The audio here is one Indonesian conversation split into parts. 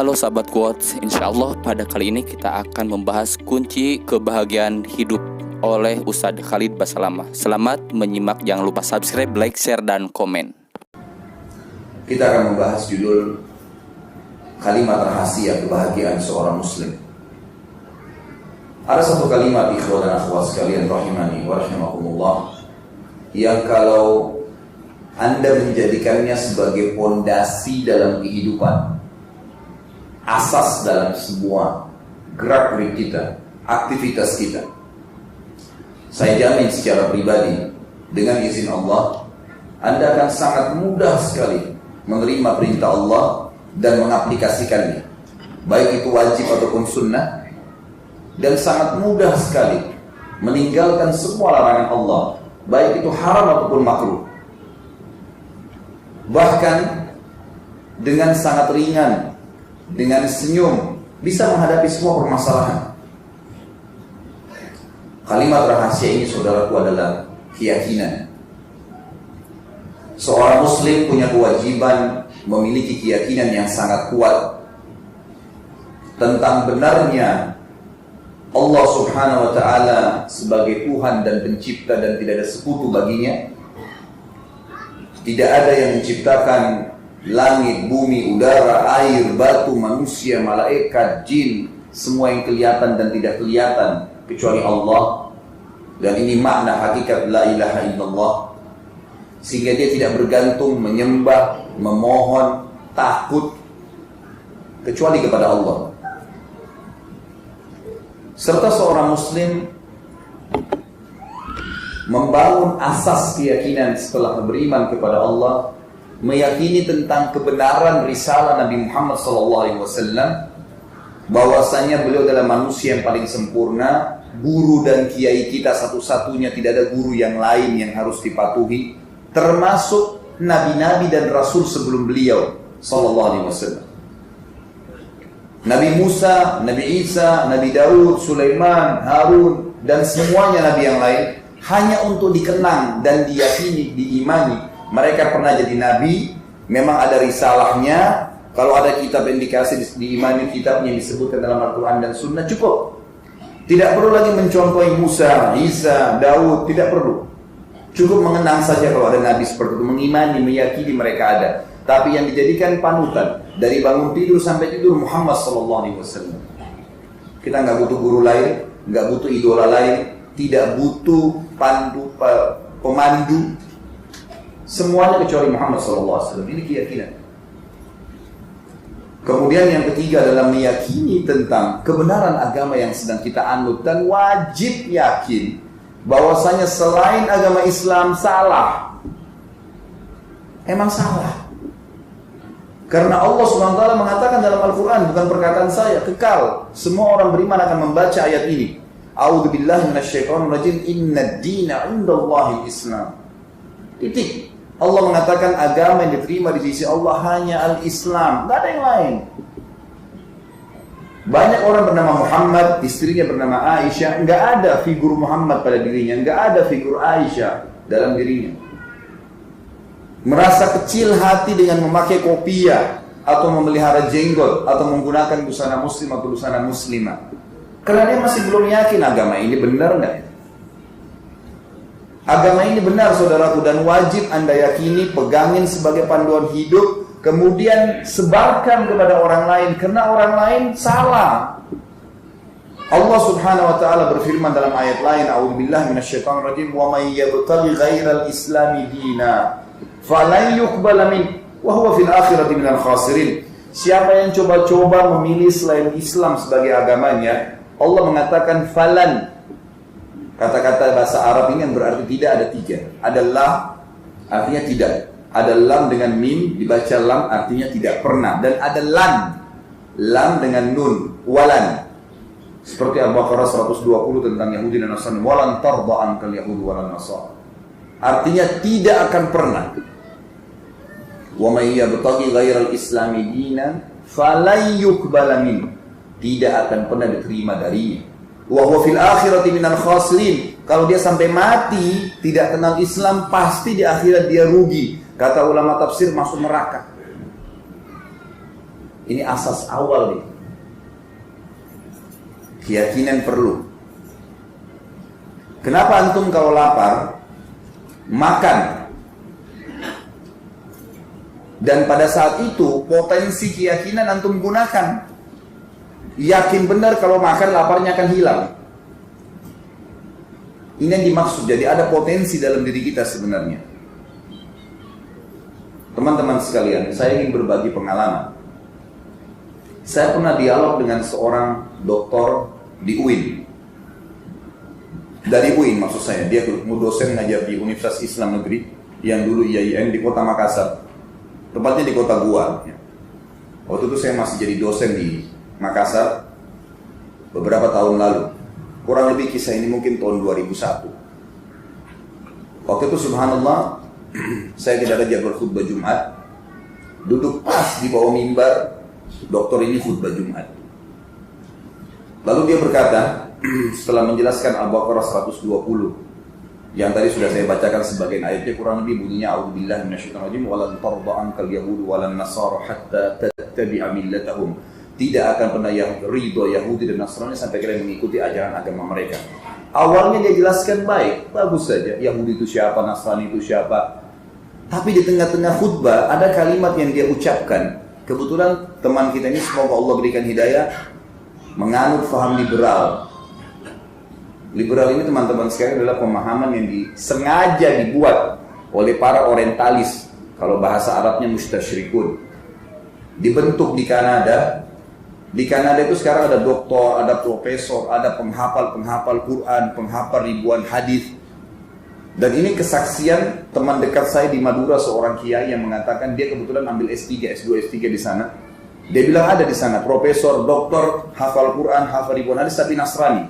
Halo sahabat Quotes, insya Allah pada kali ini kita akan membahas kunci kebahagiaan hidup oleh Ustadz Khalid Basalamah. Selamat menyimak, jangan lupa subscribe, like, share, dan komen. Kita akan membahas judul kalimat rahasia kebahagiaan seorang muslim. Ada satu kalimat ikhwan dan akhwat sekalian rahimani wa rahimakumullah, yang kalau Anda menjadikannya sebagai pondasi dalam kehidupan, asas dalam semua gerak-gerik kita, aktivitas kita, saya jamin secara pribadi dengan izin Allah, Anda akan sangat mudah sekali menerima perintah Allah dan mengaplikasikannya, baik itu wajib ataupun sunnah, dan sangat mudah sekali meninggalkan semua larangan Allah, baik itu haram ataupun makruh. Bahkan dengan sangat ringan, dengan senyum, bisa menghadapi semua permasalahan. Kalimat rahasia ini, saudaraku, adalah keyakinan. Seorang muslim punya kewajiban memiliki keyakinan yang sangat kuat tentang benarnya Allah subhanahu wa ta'ala sebagai Tuhan dan pencipta, dan tidak ada sekutu baginya. Tidak ada yang menciptakan langit, bumi, udara, air, batu, manusia, malaikat, jin, semua yang kelihatan dan tidak kelihatan, kecuali Allah. Dan ini makna hakikat la ilaha illallah. Sehingga dia tidak bergantung, menyembah, memohon, takut, kecuali kepada Allah. Serta seorang muslim membangun asas keyakinan setelah beriman kepada Allah, meyakini tentang kebenaran risalah Nabi Muhammad SAW, bahwasanya beliau adalah manusia yang paling sempurna, guru dan kiai kita satu-satunya, tidak ada guru yang lain yang harus dipatuhi, termasuk nabi-nabi dan rasul sebelum beliau SAW. Nabi Musa, Nabi Isa, Nabi Daud, Sulaiman, Harun, dan semuanya nabi yang lain, hanya untuk dikenang dan diyakini, diimani. Mereka pernah jadi nabi, memang ada risalahnya. Kalau ada kitab yang dikasih, diimani kitabnya yang disebutkan dalam Al-Quran dan Sunnah, cukup. Tidak perlu lagi mencontohi Musa, Isa, Daud, tidak perlu. Cukup mengenang saja kalau ada nabi seperti itu, mengimani, meyakini mereka ada. Tapi yang dijadikan panutan dari bangun tidur sampai tidur Muhammad SAW. Kita nggak butuh guru lain, nggak butuh idola lain, tidak butuh pemandu, semuanya kecuali Muhammad SAW. Ini keyakinan. Kemudian yang ketiga adalah meyakini tentang kebenaran agama yang sedang kita anut, dan wajib yakin bahwasanya selain agama Islam salah. Emang salah. Karena Allah SWT mengatakan dalam Al-Quran, bukan perkataan saya, kekal. Semua orang beriman akan membaca ayat ini. A'udzubillahi minasyaitonirrajim, innad dina 'indallahi Islam. Titik. Allah mengatakan agama yang diterima di sisi Allah hanya al-Islam, tidak ada yang lain. Banyak orang bernama Muhammad, istrinya bernama Aisyah, nggak ada figur Muhammad pada dirinya, nggak ada figur Aisyah dalam dirinya. Merasa kecil hati dengan memakai kopiah atau memelihara jenggot atau menggunakan busana muslim atau busana muslimah, karena dia masih belum yakin agama ini benar nggak. Agama ini benar, saudaraku, dan wajib Anda yakini, pegangin sebagai panduan hidup, kemudian sebarkan kepada orang lain, karena orang lain salah. Allah Subhanahu wa ta'ala berfirman dalam ayat lain, A'udzubillahi minasyaitonirrajim, wa may yabtaghi ghairal islami dina falan yuqbala min wa huwa fil akhirati minal khasirin. Siapa yang coba-coba memilih selain Islam sebagai agamanya, Allah mengatakan falan. Kata-kata bahasa Arab ini yang berarti tidak, ada tiga. Ada lam, artinya tidak. Ada lam dengan mim, dibaca lam, artinya tidak pernah. Dan ada lan, lam dengan nun, walan. Seperti Al-Baqarah 120 tentang Yahudi dan Nasrani. Walan tarda ankal Yahudi walan Nasrani. Artinya tidak akan pernah. Wa may yabtaghi ghairal islami dinan falan yuqbala min. Tidak akan pernah diterima darinya. Wa huwa fil akhirati minal khasirin. Kalau dia sampai mati tidak kenal Islam, pasti di akhirat dia rugi. Kata ulama tafsir, masuk neraka. Ini asas awal nih. Keyakinan perlu. Kenapa antum kalau lapar makan? Dan pada saat itu potensi keyakinan antum gunakan. Yakin benar kalau makan laparnya akan hilang. Ini yang dimaksud. Jadi ada potensi dalam diri kita sebenarnya. Teman-teman sekalian, saya ingin berbagi pengalaman. Saya pernah dialog dengan seorang doktor di UIN. Dari UIN maksud saya, dia dosen ngajar di Universitas Islam Negeri yang dulu IAIN di kota Makassar. Tempatnya di kota Gua. Waktu itu saya masih jadi dosen di Makassar beberapa tahun lalu. Kurang lebih kisah ini mungkin tahun 2001. Waktu itu subhanallah, saya tidak ada jadwal khutbah Jumat. Duduk pas di bawah mimbar, dokter ini khutbah Jumat. Lalu dia berkata, setelah menjelaskan Al-Baqarah 120, yang tadi sudah saya bacakan sebagian ayatnya, kurang lebih bunyinya a'udzubillahi minasyaitonir rajim walan tarda ankal yahudu walan nasara hatta tattabi'a millatahum. Tidak akan pernah ridho Yahudi dan Nasrani sampai kalian mengikuti ajaran agama mereka. Awalnya dia jelaskan baik, bagus saja, Yahudi itu siapa, Nasrani itu siapa. Tapi di tengah-tengah khutbah ada kalimat yang dia ucapkan. Kebetulan teman kita ini semoga Allah berikan hidayah, menganut faham liberal. Liberal ini teman-teman sekalian adalah pemahaman yang sengaja dibuat oleh para orientalis. Kalau bahasa Arabnya mustasyrikun. Dibentuk di Kanada. Di Kanada itu sekarang ada doktor, ada profesor, ada penghafal Quran, penghafal ribuan hadis. Dan ini kesaksian teman dekat saya di Madura, seorang kiai yang mengatakan dia kebetulan ambil S3, S2, S3 di sana. Dia bilang ada di sana profesor, doktor, hafal Quran, hafal ribuan hadis tapi Nasrani.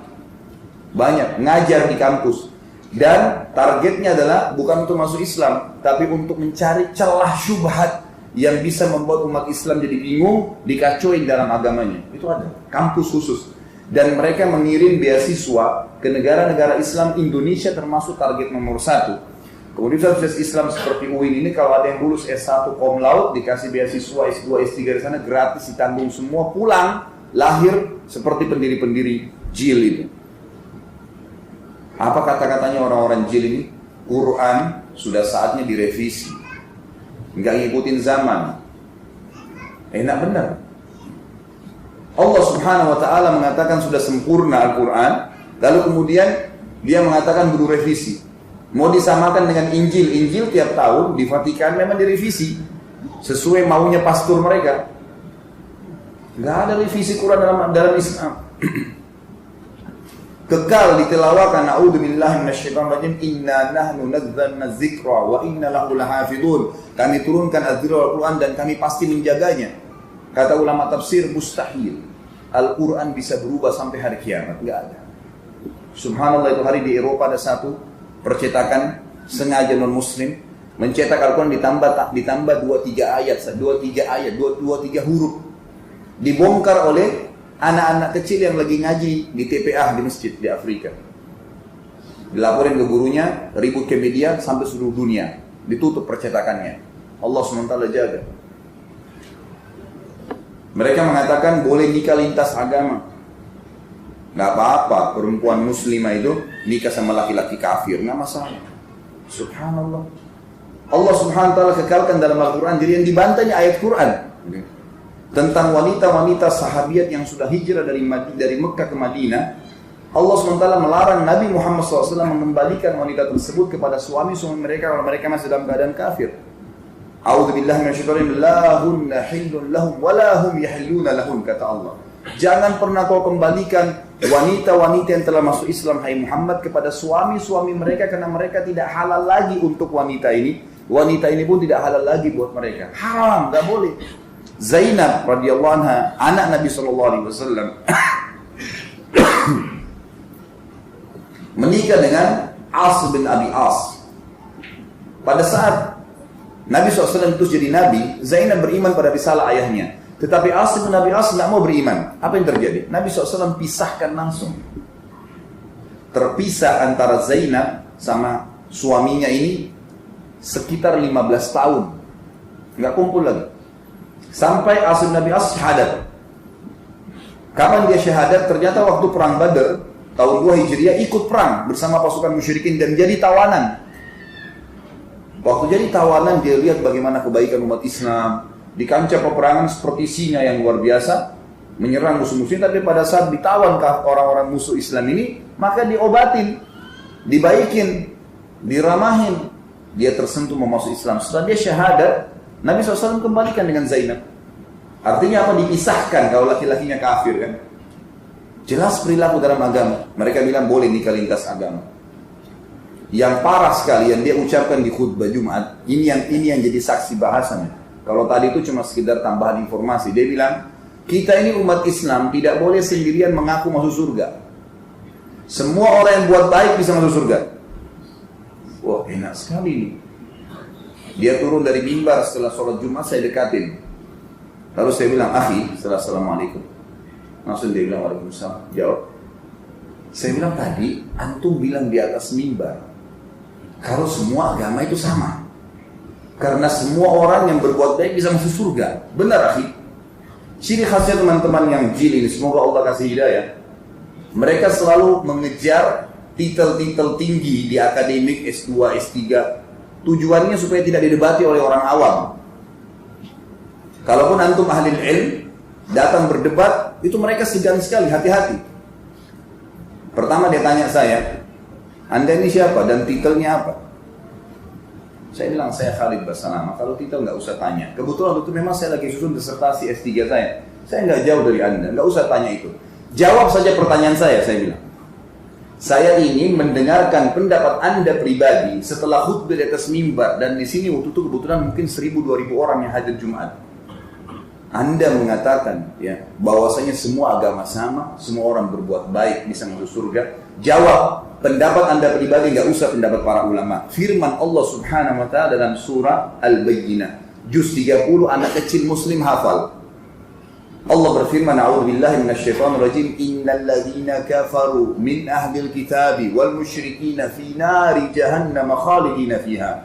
Banyak, ngajar di kampus. Dan targetnya adalah bukan untuk masuk Islam, tapi untuk mencari celah syubhat yang bisa membuat umat Islam jadi bingung, dikacauin dalam agamanya. Itu ada, kampus khusus. Dan mereka mengirim beasiswa ke negara-negara Islam. Indonesia termasuk target nomor 1. Kemudian Universitas Islam seperti UIN ini kalau ada yang lulus S1 Kom Laut, dikasih beasiswa S2, S3 di sana gratis, ditanggung semua, pulang, lahir seperti pendiri-pendiri JIL itu. Apa kata-katanya orang-orang JIL ini? Quran sudah saatnya direvisi. Nggak ngikutin zaman. Enak benar. Allah subhanahu wa ta'ala mengatakan sudah sempurna Al-Quran. Lalu kemudian dia mengatakan perlu revisi. Mau disamakan dengan Injil. Injil tiap tahun di Vatikan memang direvisi sesuai maunya pastor mereka. Nggak ada revisi Quran dalam Islam. Kekal ditelawakan, a'udzubillahi minasyaitonir rajim, inna nahnu nazzalna dzikra wa inna lahu lahafidun. Kami turunkan az-dzikra Al-Quran dan kami pasti menjaganya. Kata ulama tafsir, mustahil Al-Quran bisa berubah sampai hari kiamat, enggak ada. Subhanallah, itu hari di Eropa ada satu percetakan sengaja non muslim mencetak Al-Quran ditambah 2-3 ayat, 2-3 huruf. Dibongkar oleh anak-anak kecil yang lagi ngaji di TPA di masjid di Afrika. Dilaporin ke gurunya, ribut ke media sampai seluruh dunia. Ditutup percetakannya. Allah SWT jaga. Mereka mengatakan boleh nikah lintas agama. Nggak apa-apa, perempuan muslimah itu nikah sama laki-laki kafir, nggak masalah. Subhanallah. Allah Subhanahu wa ta'ala kekalkan dalam Al-Quran. Jadi yang dibantahnya ayat Quran tentang wanita-wanita sahabiat yang sudah hijrah dari Mekah ke Madinah. Allah SWT melarang Nabi Muhammad SAW mengembalikan wanita tersebut kepada suami-suami mereka kalau mereka masih dalam keadaan kafir. A'udzubillahi minasyaitonir rajim, la hunna hillun lahum wa la hum yahilluna lahum, kata Allah. Jangan pernah kau kembalikan wanita-wanita yang telah masuk Islam, hai Muhammad, kepada suami-suami mereka karena mereka tidak halal lagi untuk wanita ini. Wanita ini pun tidak halal lagi buat mereka. Haram, enggak boleh. Zainab radhiyallahu anha, anak Nabi sallallahu alaihi wasallam, menikah dengan As bin Abi As. Pada saat Nabi SAW itu jadi Nabi, Zainab beriman pada risalah ayahnya. Tetapi As bin Abi As tidak mau beriman. Apa yang terjadi? Nabi SAW pisahkan langsung. Terpisah antara Zainab sama suaminya ini sekitar 15 tahun. Nggak kumpul lagi. Sampai asal Nabi syahadat. Kapan dia syahadat? Ternyata waktu perang Badar tahun 2 Hijriah ikut perang bersama pasukan musyrikin dan jadi tawanan. Waktu jadi tawanan dia lihat bagaimana kebaikan umat Islam di kancah peperangan seperti singa yang luar biasa menyerang musuh-musuh, tapi pada saat ditawan ke orang-orang musuh Islam ini maka diobatin, dibaikin, diramahin, dia tersentuh mau masuk Islam. Setelah dia syahadat, Nabi SAW kembalikan dengan Zainab. Artinya apa? Dipisahkan kalau laki-lakinya kafir kan. Jelas perilaku dalam agama. Mereka bilang boleh nikah lintas agama. Yang parah sekali yang dia ucapkan di khutbah Jumat, ini yang jadi saksi bahasannya. Kalau tadi itu cuma sekedar tambahan informasi. Dia bilang, kita ini umat Islam tidak boleh sendirian mengaku masuk surga. Semua orang yang buat baik bisa masuk surga. Wah, enak sekali nih. Dia turun dari mimbar setelah sholat Jumat, saya dekatin. Lalu saya bilang, akhi, setelah assalamualaikum. Langsung dia bilang, waalaikumsalam. Jawab. Saya bilang tadi, antum bilang di atas mimbar, kalau semua agama itu sama. Karena semua orang yang berbuat baik bisa masuk surga. Benar, akhi. Ciri khasnya teman-teman yang jil ini, semoga Allah kasih hidayah. Mereka selalu mengejar titel-titel tinggi di akademik S2, S3. Tujuannya supaya tidak didebati oleh orang awam. Kalaupun antum ahli ilm datang berdebat, itu mereka segan sekali, hati-hati. Pertama dia tanya saya, Anda ini siapa dan titelnya apa? Saya bilang, saya Khalid Basalamah. Kalau titel nggak usah tanya. Kebetulan waktu itu memang saya lagi susun disertasi S3 saya. Saya nggak jauh dari Anda, nggak usah tanya itu. Jawab saja pertanyaan saya bilang. Saya ingin mendengarkan pendapat Anda pribadi setelah khutbah di atas mimbar, dan di sini waktu itu kebetulan mungkin 1.000-2.000 orang yang hadir Jumat. Anda mengatakan ya bahwasanya semua agama sama, semua orang berbuat baik bisa masuk surga. Jawab pendapat Anda pribadi, nggak usah pendapat para ulama. Firman Allah Subhanahu wa taala dalam surah Al-Bayyinah, juz 30, anak kecil muslim hafal. Allah berfirman, a'udzubillahi minasyaitonir rajim, innal ladzina kafaru min ahlil kitabi wal musyrikina fi nari jahannam khalidina fiha.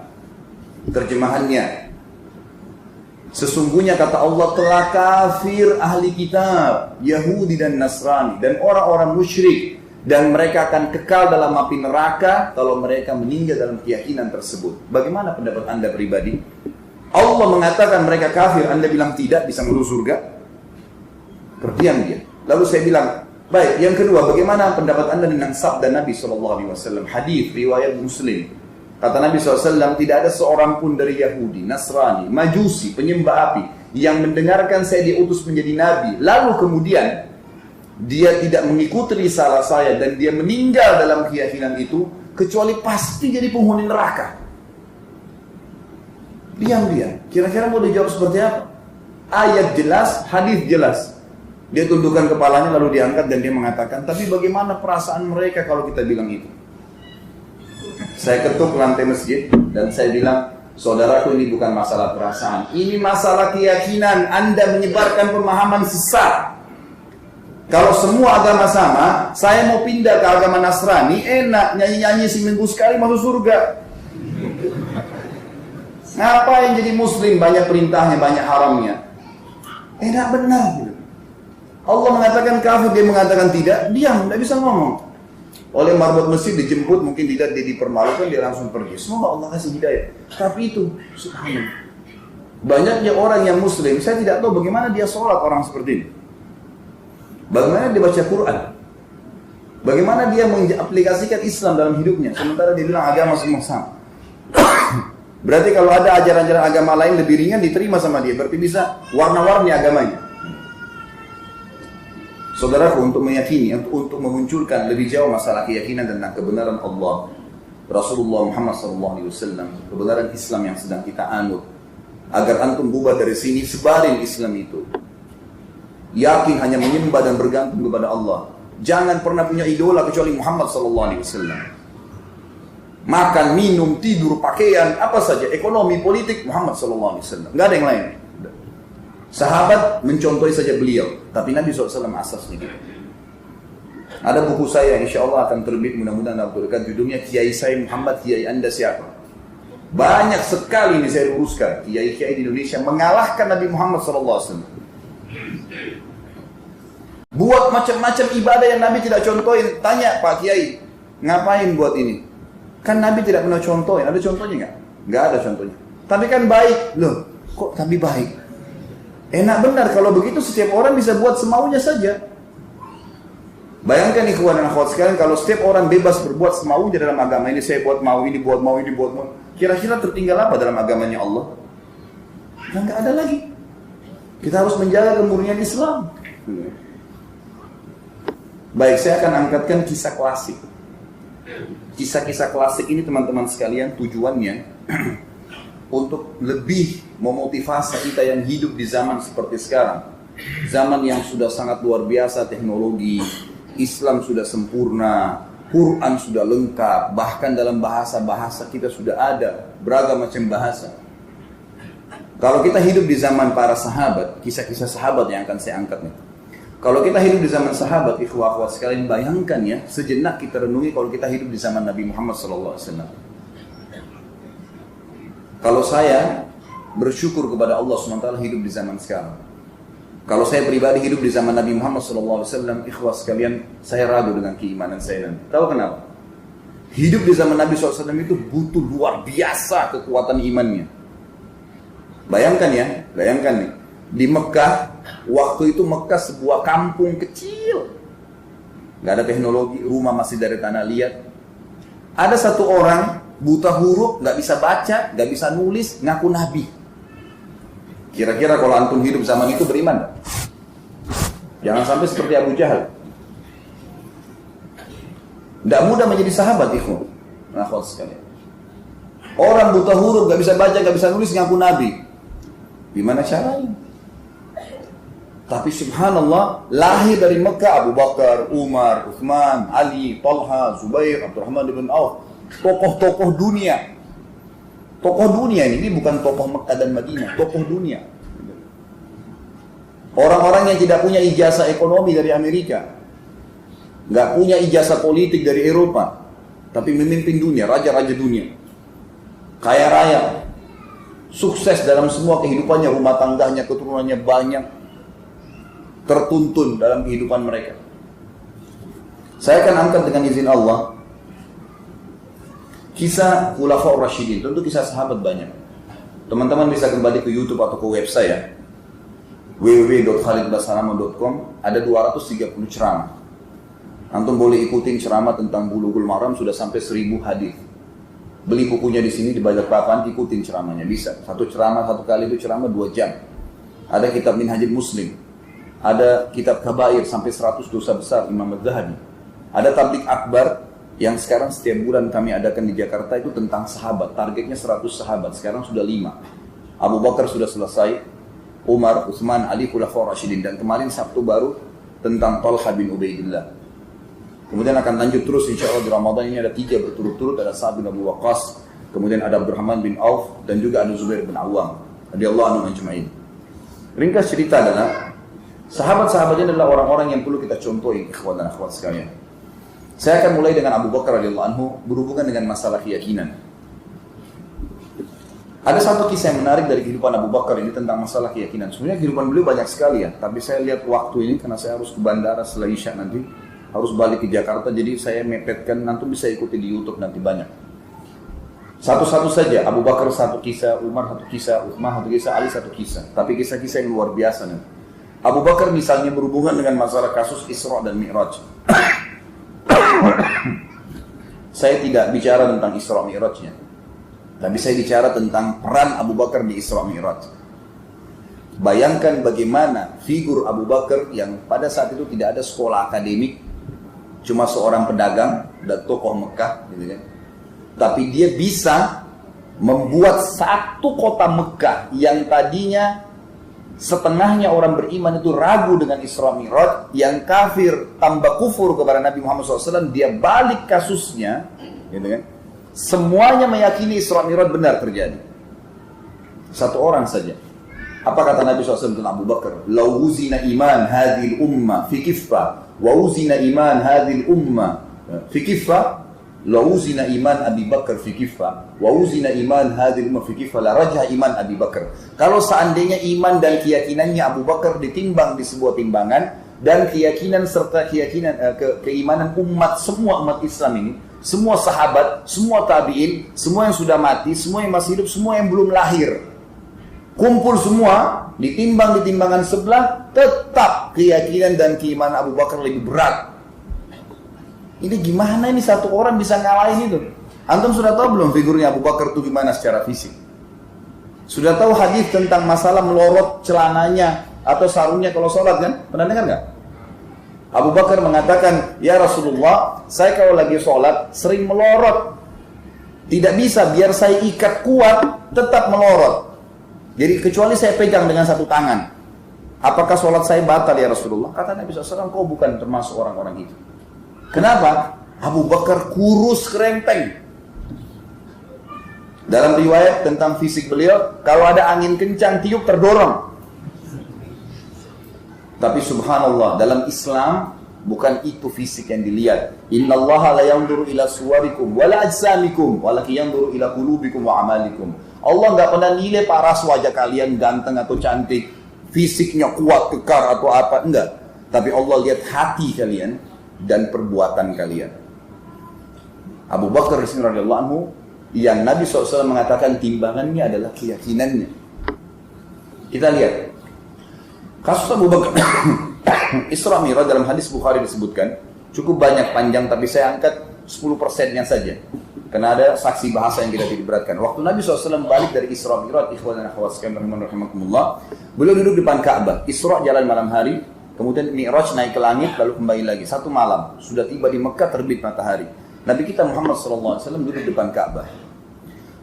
Terjemahannya, sesungguhnya kata Allah telah kafir ahli kitab, Yahudi dan Nasrani dan orang-orang musyrik, dan mereka akan kekal dalam api neraka kalau mereka meninggal dalam keyakinan tersebut. Bagaimana pendapat Anda pribadi? Allah mengatakan mereka kafir, Anda bilang tidak, bisa masuk surga? Terdiam dia. Lalu saya bilang, baik, yang kedua, bagaimana pendapat Anda dengan sabda Nabi SAW? Hadis riwayat Muslim. Kata Nabi SAW, tidak ada seorang pun dari Yahudi, Nasrani, Majusi, penyembah api yang mendengarkan saya diutus menjadi Nabi, lalu kemudian dia tidak mengikuti risalah saya dan dia meninggal dalam keyakinan itu, kecuali pasti jadi penghuni neraka. Diam dia. Kira-kira mau dijawab seperti apa? Ayat jelas, hadis jelas. Dia tundukkan kepalanya lalu diangkat dan dia mengatakan, tapi bagaimana perasaan mereka kalau kita bilang itu? Saya ketuk lantai masjid dan saya bilang, saudaraku, ini bukan masalah perasaan, ini masalah keyakinan. Anda menyebarkan pemahaman sesat. Kalau semua agama sama, saya mau pindah ke agama Nasrani, enak, nyanyi-nyanyi seminggu sekali masuk surga. Ngapain jadi muslim, banyak perintahnya, banyak haramnya? Enak benar gitu. Allah mengatakan kafir, dia mengatakan tidak, diam, tidak bisa ngomong. Oleh marbot masjid dijemput, mungkin tidak dia dipermalukan, dia langsung pergi. Semoga Allah kasih hidayah. Tapi itu, subhanallah, banyaknya orang yang muslim, saya tidak tahu bagaimana dia sholat orang seperti ini. Bagaimana dia baca Quran? Bagaimana dia mengaplikasikan Islam dalam hidupnya? Sementara dia bilang agama semua sama. Berarti kalau ada ajaran-ajaran agama lain lebih ringan diterima sama dia, berarti bisa warna-warni agamanya. Saudaraku, untuk meyakini, untuk memunculkan lebih jauh masalah keyakinan tentang kebenaran Allah, Rasulullah Muhammad SAW, kebenaran Islam yang sedang kita anut, agar antum bubar dari sini, sebarin Islam itu. Yakin hanya menyembah dan bergantung kepada Allah. Jangan pernah punya idola kecuali Muhammad SAW. Makan, minum, tidur, pakaian, apa saja, ekonomi, politik, Muhammad SAW. Nggak ada yang lain. Sahabat mencontohi saja beliau, tapi Nabi SAW asasnya gitu. Ada buku saya, insya Allah akan terbit mudah-mudahan dalam waktu dekat, judulnya Kiai saya Muhammad, Kiai Anda siapa? Banyak sekali ini saya luruskan, kiai-kiai di Indonesia mengalahkan Nabi Muhammad SAW. Buat macam-macam ibadah yang Nabi tidak contohin. Tanya Pak Kiai, ngapain buat ini? Kan Nabi tidak pernah contohin. Ada contohnya nggak? Nggak ada contohnya. Tapi kan baik. Loh, kok tapi baik? Enak benar kalau begitu setiap orang bisa buat semaunya saja. Bayangkan ikhwan dan akhwat sekalian, kalau setiap orang bebas berbuat semaunya dalam agama ini, saya buat mau, ini buat mau, ini buat mau. Kira-kira tertinggal apa dalam agamanya Allah? Kan nggak ada lagi. Kita harus menjaga kemurnian Islam. Baik, saya akan angkatkan kisah klasik. Kisah-kisah klasik ini teman-teman sekalian tujuannya untuk lebih memotivasi kita yang hidup di zaman seperti sekarang. Zaman yang sudah sangat luar biasa teknologi, Islam sudah sempurna, Quran sudah lengkap, bahkan dalam bahasa-bahasa kita sudah ada beragam macam bahasa. Kalau kita hidup di zaman para sahabat, kisah-kisah sahabat yang akan saya angkat nih. Kalau kita hidup di zaman sahabat, ikhwah akhwat sekalian, bayangkan ya, sejenak kita renungi kalau kita hidup di zaman Nabi Muhammad SAW. Kalau saya bersyukur kepada Allah SWT hidup di zaman sekarang. Kalau saya pribadi hidup di zaman Nabi Muhammad SAW, ikhwah sekalian, saya ragu dengan keimanan saya nanti. Tahu kenapa? Hidup di zaman Nabi SAW itu butuh luar biasa kekuatan imannya. Bayangkan ya, bayangkan nih. Di Mekah, waktu itu Mekah sebuah kampung kecil. Gak ada teknologi, rumah masih dari tanah liat. Ada satu orang, buta huruf, gak bisa baca, gak bisa nulis, ngaku Nabi. Kira-kira kalau antum hidup zaman itu beriman gak? Jangan sampai seperti Abu Jahal. Tidak mudah menjadi sahabat, ikhwan. Akhwat sekalian. Orang buta huruf, gak bisa baca, gak bisa nulis, ngaku Nabi. Gimana caranya? Tapi subhanallah, lahir dari Mekah Abu Bakar, Umar, Uthman, Ali, Talha, Zubair, Abdurrahman bin Auf. Tokoh-tokoh dunia. Tokoh dunia ini bukan tokoh Mekah dan Madinah, tokoh dunia. Orang-orang yang tidak punya ijazah ekonomi dari Amerika, nggak punya ijazah politik dari Eropa, tapi memimpin dunia, raja-raja dunia, kaya raya, sukses dalam semua kehidupannya, rumah tangganya, keturunannya banyak, tertuntun dalam kehidupan mereka. Saya akan angkat dengan izin Allah kisah Khulafaur Rasyidin, tentu kisah sahabat banyak. Teman-teman bisa kembali ke YouTube atau ke web saya www.khalidbasalamah.com, ada 230 ceramah. Antum boleh ikutin ceramah tentang Bulughul Maram, sudah sampai 1000 hadis. Beli bukunya di sini di Bajak Papan, ikutin ceramahnya bisa. Satu ceramah satu kali itu ceramah 2 jam. Ada kitab Minhajul Muslim, ada kitab Kabair sampai 100 dosa besar Imam Az-Zahabi. Ada tablik akbar yang sekarang setiap bulan kami adakan di Jakarta itu tentang sahabat. Targetnya 100 sahabat, sekarang sudah 5. Abu Bakar sudah selesai, Umar, Utsman, Ali, Khulafaur Rasyidin. Dan kemarin Sabtu baru tentang Talha bin Ubaidillah. Kemudian akan lanjut terus insya Allah di Ramadan ini ada 3 berturut-turut. Ada Sa'ad bin Abu Waqqas, kemudian ada Abdurrahman bin Auf, dan juga ada Zubair bin Awam radhiyallahu anhum ajma'in. Ringkas cerita adalah sahabat-sahabatnya adalah orang-orang yang perlu kita contohi, ikhwan dan akhwat sekalian. Saya akan mulai dengan Abu Bakar radhiyallahu anhu berhubungan dengan masalah keyakinan. Ada satu kisah yang menarik dari kehidupan Abu Bakar ini tentang masalah keyakinan. Sebenarnya kehidupan beliau banyak sekali ya, tapi saya lihat waktu ini karena saya harus ke bandara setelah Isya nanti, harus balik ke Jakarta, jadi saya mepetkan, nanti bisa ikuti di YouTube nanti banyak. Satu-satu saja, Abu Bakar satu kisah, Umar satu kisah, Utsman satu kisah, Ali satu kisah. Tapi kisah-kisah yang luar biasa nih. Abu Bakar misalnya berhubungan dengan masalah kasus Isra dan Mi'raj. Saya tidak bicara tentang Isra Mi'rajnya, tapi saya bicara tentang peran Abu Bakar di Isra Mi'raj. Bayangkan bagaimana figur Abu Bakar yang pada saat itu tidak ada sekolah akademik, cuma seorang pedagang dan tokoh Mekah, gitu kan. Tapi dia bisa membuat satu kota Mekah yang tadinya setengahnya orang beriman itu ragu dengan Isra Mi'raj, yang kafir tambah kufur kepada Nabi Muhammad SAW, dia balik kasusnya, gitu kan. Semuanya meyakini Isra Mi'raj benar terjadi. Satu orang saja. Apa kata Nabi SAW tentang Abu Bakar? Lau wuzina iman hadhil umma fi kiffah, wa wuzina iman hadhil umma fi kiffah, La uzina iman Abi Bakar fi kifah, wa uzina iman hadhihi ummah fi kifah, la rajah iman Abi Bakar. Kalau seandainya iman dan keyakinannya Abu Bakar ditimbang di sebuah timbangan, dan keyakinan serta keimanan umat, semua umat Islam ini, semua sahabat, semua tabi'in, semua yang sudah mati, semua yang masih hidup, semua yang belum lahir, kumpul semua, ditimbang di timbangan sebelah, tetap keyakinan dan keimanan Abu Bakar lebih berat. Ini gimana ini satu orang bisa ngalahin itu? Antum sudah tahu belum figurnya Abu Bakar itu gimana secara fisik? Sudah tahu hadis tentang masalah melorot celananya atau sarungnya kalau sholat kan? Pernah dengar nggak? Abu Bakar mengatakan, ya Rasulullah, saya kalau lagi sholat sering melorot. Tidak bisa, biar saya ikat kuat, tetap melorot. Jadi kecuali saya pegang dengan satu tangan. Apakah sholat saya batal ya Rasulullah? Kata Nabi SAW, kau bukan termasuk orang-orang itu. Kenapa? Abu Bakar kurus kerempeng. Dalam riwayat tentang fisik beliau, kalau ada angin kencang tiup terdorong. Tapi subhanallah, dalam Islam bukan itu fisik yang dilihat. Innallaha la yanzuru ila suwarikum wala ajsamikum, walakin yanzuru ila qulubikum wa amalikum. Allah enggak pernah nilai paras wajah kalian ganteng atau cantik, fisiknya kuat kekar atau apa, enggak. Tapi Allah lihat hati kalian dan perbuatan kalian. Abu Bakar radhiyallahu anhu yang Nabi SAW mengatakan timbangannya adalah keyakinannya. Kita lihat kasus Abu Bakar Isra Mi'raj dalam hadis Bukhari disebutkan cukup banyak, panjang, tapi saya angkat 10%-nya saja karena ada saksi bahasa yang kita tidak beratkan. Waktu Nabi SAW balik dari Isra Mi'raj, ikhwan dan akhwat sekalian rahimakumullah, beliau duduk di depan Ka'bah. Isra jalan malam hari, kemudian Mi'raj naik ke langit, lalu kembali lagi. Satu malam, sudah tiba di Mekah, terbit matahari. Nabi kita Muhammad SAW duduk di depan Ka'bah,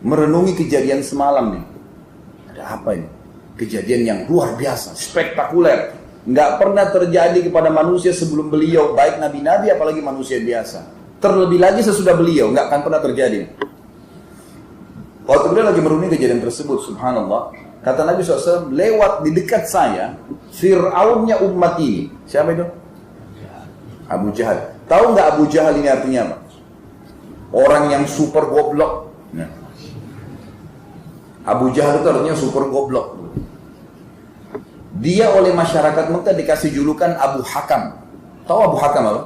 merenungi kejadian semalam nih. Ada apa ini? Kejadian yang luar biasa, spektakuler. Nggak pernah terjadi kepada manusia sebelum beliau, baik nabi-nabi apalagi manusia biasa. Terlebih lagi sesudah beliau, nggak akan pernah terjadi. Waktu beliau lagi merenungi kejadian tersebut, subhanallah, kata Nabi SAW, lewat di dekat saya, Fir'aunnya umat ini. Siapa itu? Abu Jahal. Tahu nggak Abu Jahal ini artinya apa? Orang yang super goblok. Nah. Abu Jahal itu artinya super goblok. Dia oleh masyarakat Mekah dikasih julukan Abu Hakam. Tahu Abu Hakam apa?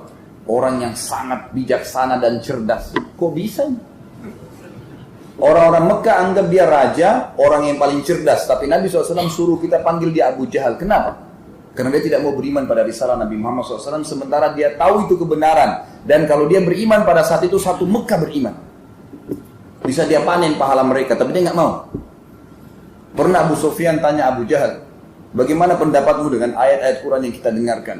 Orang yang sangat bijaksana dan cerdas. Kok bisa? Orang-orang Mekah anggap dia raja, orang yang paling cerdas. Tapi Nabi SAW suruh kita panggil dia Abu Jahal. Kenapa? Karena dia tidak mau beriman pada risalah Nabi Muhammad SAW, sementara dia tahu itu kebenaran. Dan kalau dia beriman pada saat itu, satu Mekah beriman. Bisa dia panen pahala mereka, tapi dia nggak mau. Pernah Abu Sufyan tanya Abu Jahal, bagaimana pendapatmu dengan ayat-ayat Quran yang kita dengarkan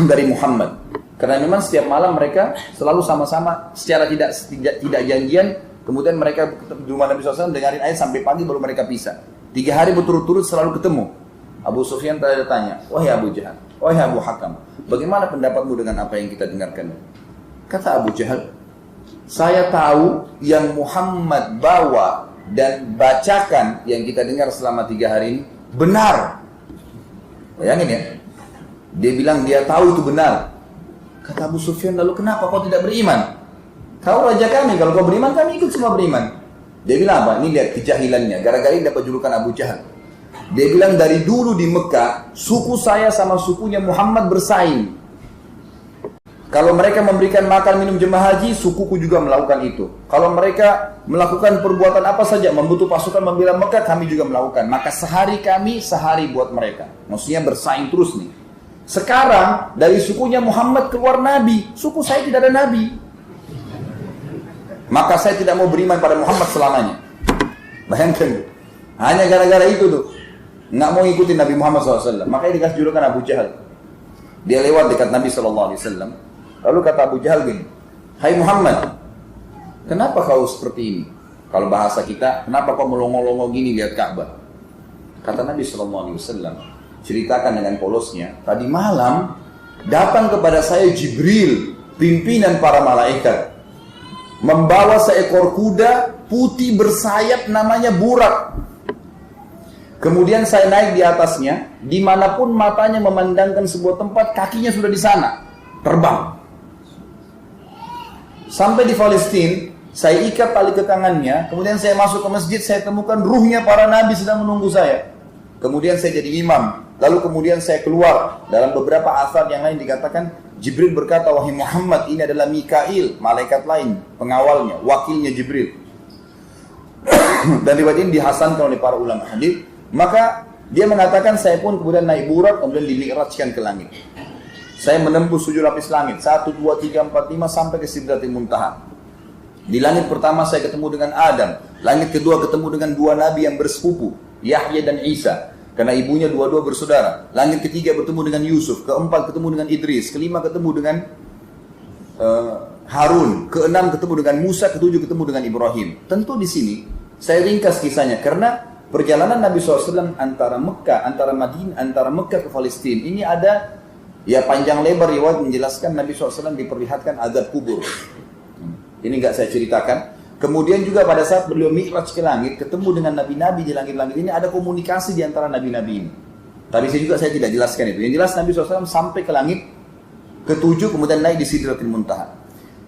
dari Muhammad? Karena memang setiap malam mereka selalu sama-sama secara tidak janjian. Kemudian mereka di rumah Nabi SAW dengarin ayat sampai pagi baru mereka pisah. 3 hari berturut-turut selalu ketemu. Abu Sufyan tanya, wahai Abu Jahal, wahai Abu Hakam, bagaimana pendapatmu dengan apa yang kita dengarkan? Kata Abu Jahal, saya tahu yang Muhammad bawa dan bacakan yang kita dengar selama 3 hari ini benar. Bayangin ya, dia bilang dia tahu itu benar. Kata Abu Sufyan, lalu kenapa kau tidak beriman? Kau raja kami, kalau kau beriman kami ikut semua beriman. Dia bilang apa? Ini lihat kejahilannya, gara-gara ini dapat julukan Abu Jahal. Dia bilang dari dulu di Mekah, suku saya sama sukunya Muhammad bersaing. Kalau mereka memberikan makan minum jemaah haji, sukuku juga melakukan itu. Kalau mereka melakukan perbuatan apa saja, membutuh pasukan membela Mekah, kami juga melakukan. Maka sehari kami, sehari buat mereka. Maksudnya bersaing terus nih. Sekarang dari sukunya Muhammad keluar nabi, suku saya tidak ada nabi. Maka saya tidak mau beriman pada Muhammad selamanya. Bayangkan, hanya gara-gara itu tuh, nggak mau ikutin Nabi Muhammad SAW. Makanya dikasih julukan Abu Jahal. Dia lewat dekat Nabi SAW. Lalu kata Abu Jahal gini, hai Muhammad, kenapa kau seperti ini? Kalau bahasa kita, kenapa kau melongo-longo gini lihat Ka'bah? Kata Nabi SAW, ceritakan dengan polosnya, tadi malam datang kepada saya Jibril, pimpinan para malaikat, membawa seekor kuda putih bersayap namanya Burak. Kemudian saya naik di atasnya, dimanapun matanya memandangkan sebuah tempat, kakinya sudah di sana, terbang. Sampai di Palestina, saya ikat tali ke tangannya, kemudian saya masuk ke masjid, saya temukan ruhnya para nabi sedang menunggu saya. Kemudian saya jadi imam, lalu kemudian saya keluar. Dalam beberapa asar yang lain dikatakan, Jibril berkata, wahai Muhammad, ini adalah Mikail, malaikat lain, pengawalnya, wakilnya Jibril. Dan riwayat ini dihasankan oleh para ulama hadis. Maka dia mengatakan, saya pun kemudian naik burak, kemudian dimi'rajkan ke langit. Saya menembus 7 lapis langit, 1, 2, 3, 4, 5, sampai ke Sidratil Muntaha. Di langit pertama saya ketemu dengan Adam. Langit kedua ketemu dengan 2 nabi yang bersepupu, Yahya dan Isa. Karena ibunya dua-dua bersaudara. Langit ketiga bertemu dengan Yusuf. Keempat ketemu dengan Idris. Kelima ketemu dengan Harun. Keenam ketemu dengan Musa. Ketujuh ketemu dengan Ibrahim. Tentu di sini saya ringkas kisahnya. Karena perjalanan Nabi SAW antara Madinah, antara Mekah ke Palestina. Ini ada ya panjang lebar riwayat menjelaskan Nabi SAW diperlihatkan azab kubur. Ini nggak saya ceritakan. Kemudian juga pada saat beliau mi'raj ke langit, ketemu dengan nabi-nabi di langit-langit ini, ada komunikasi di antara nabi-nabi ini. Tapi saya tidak jelaskan itu. Yang jelas Nabi SAW sampai ke langit ke-7, kemudian naik di Sidratil Muntaha.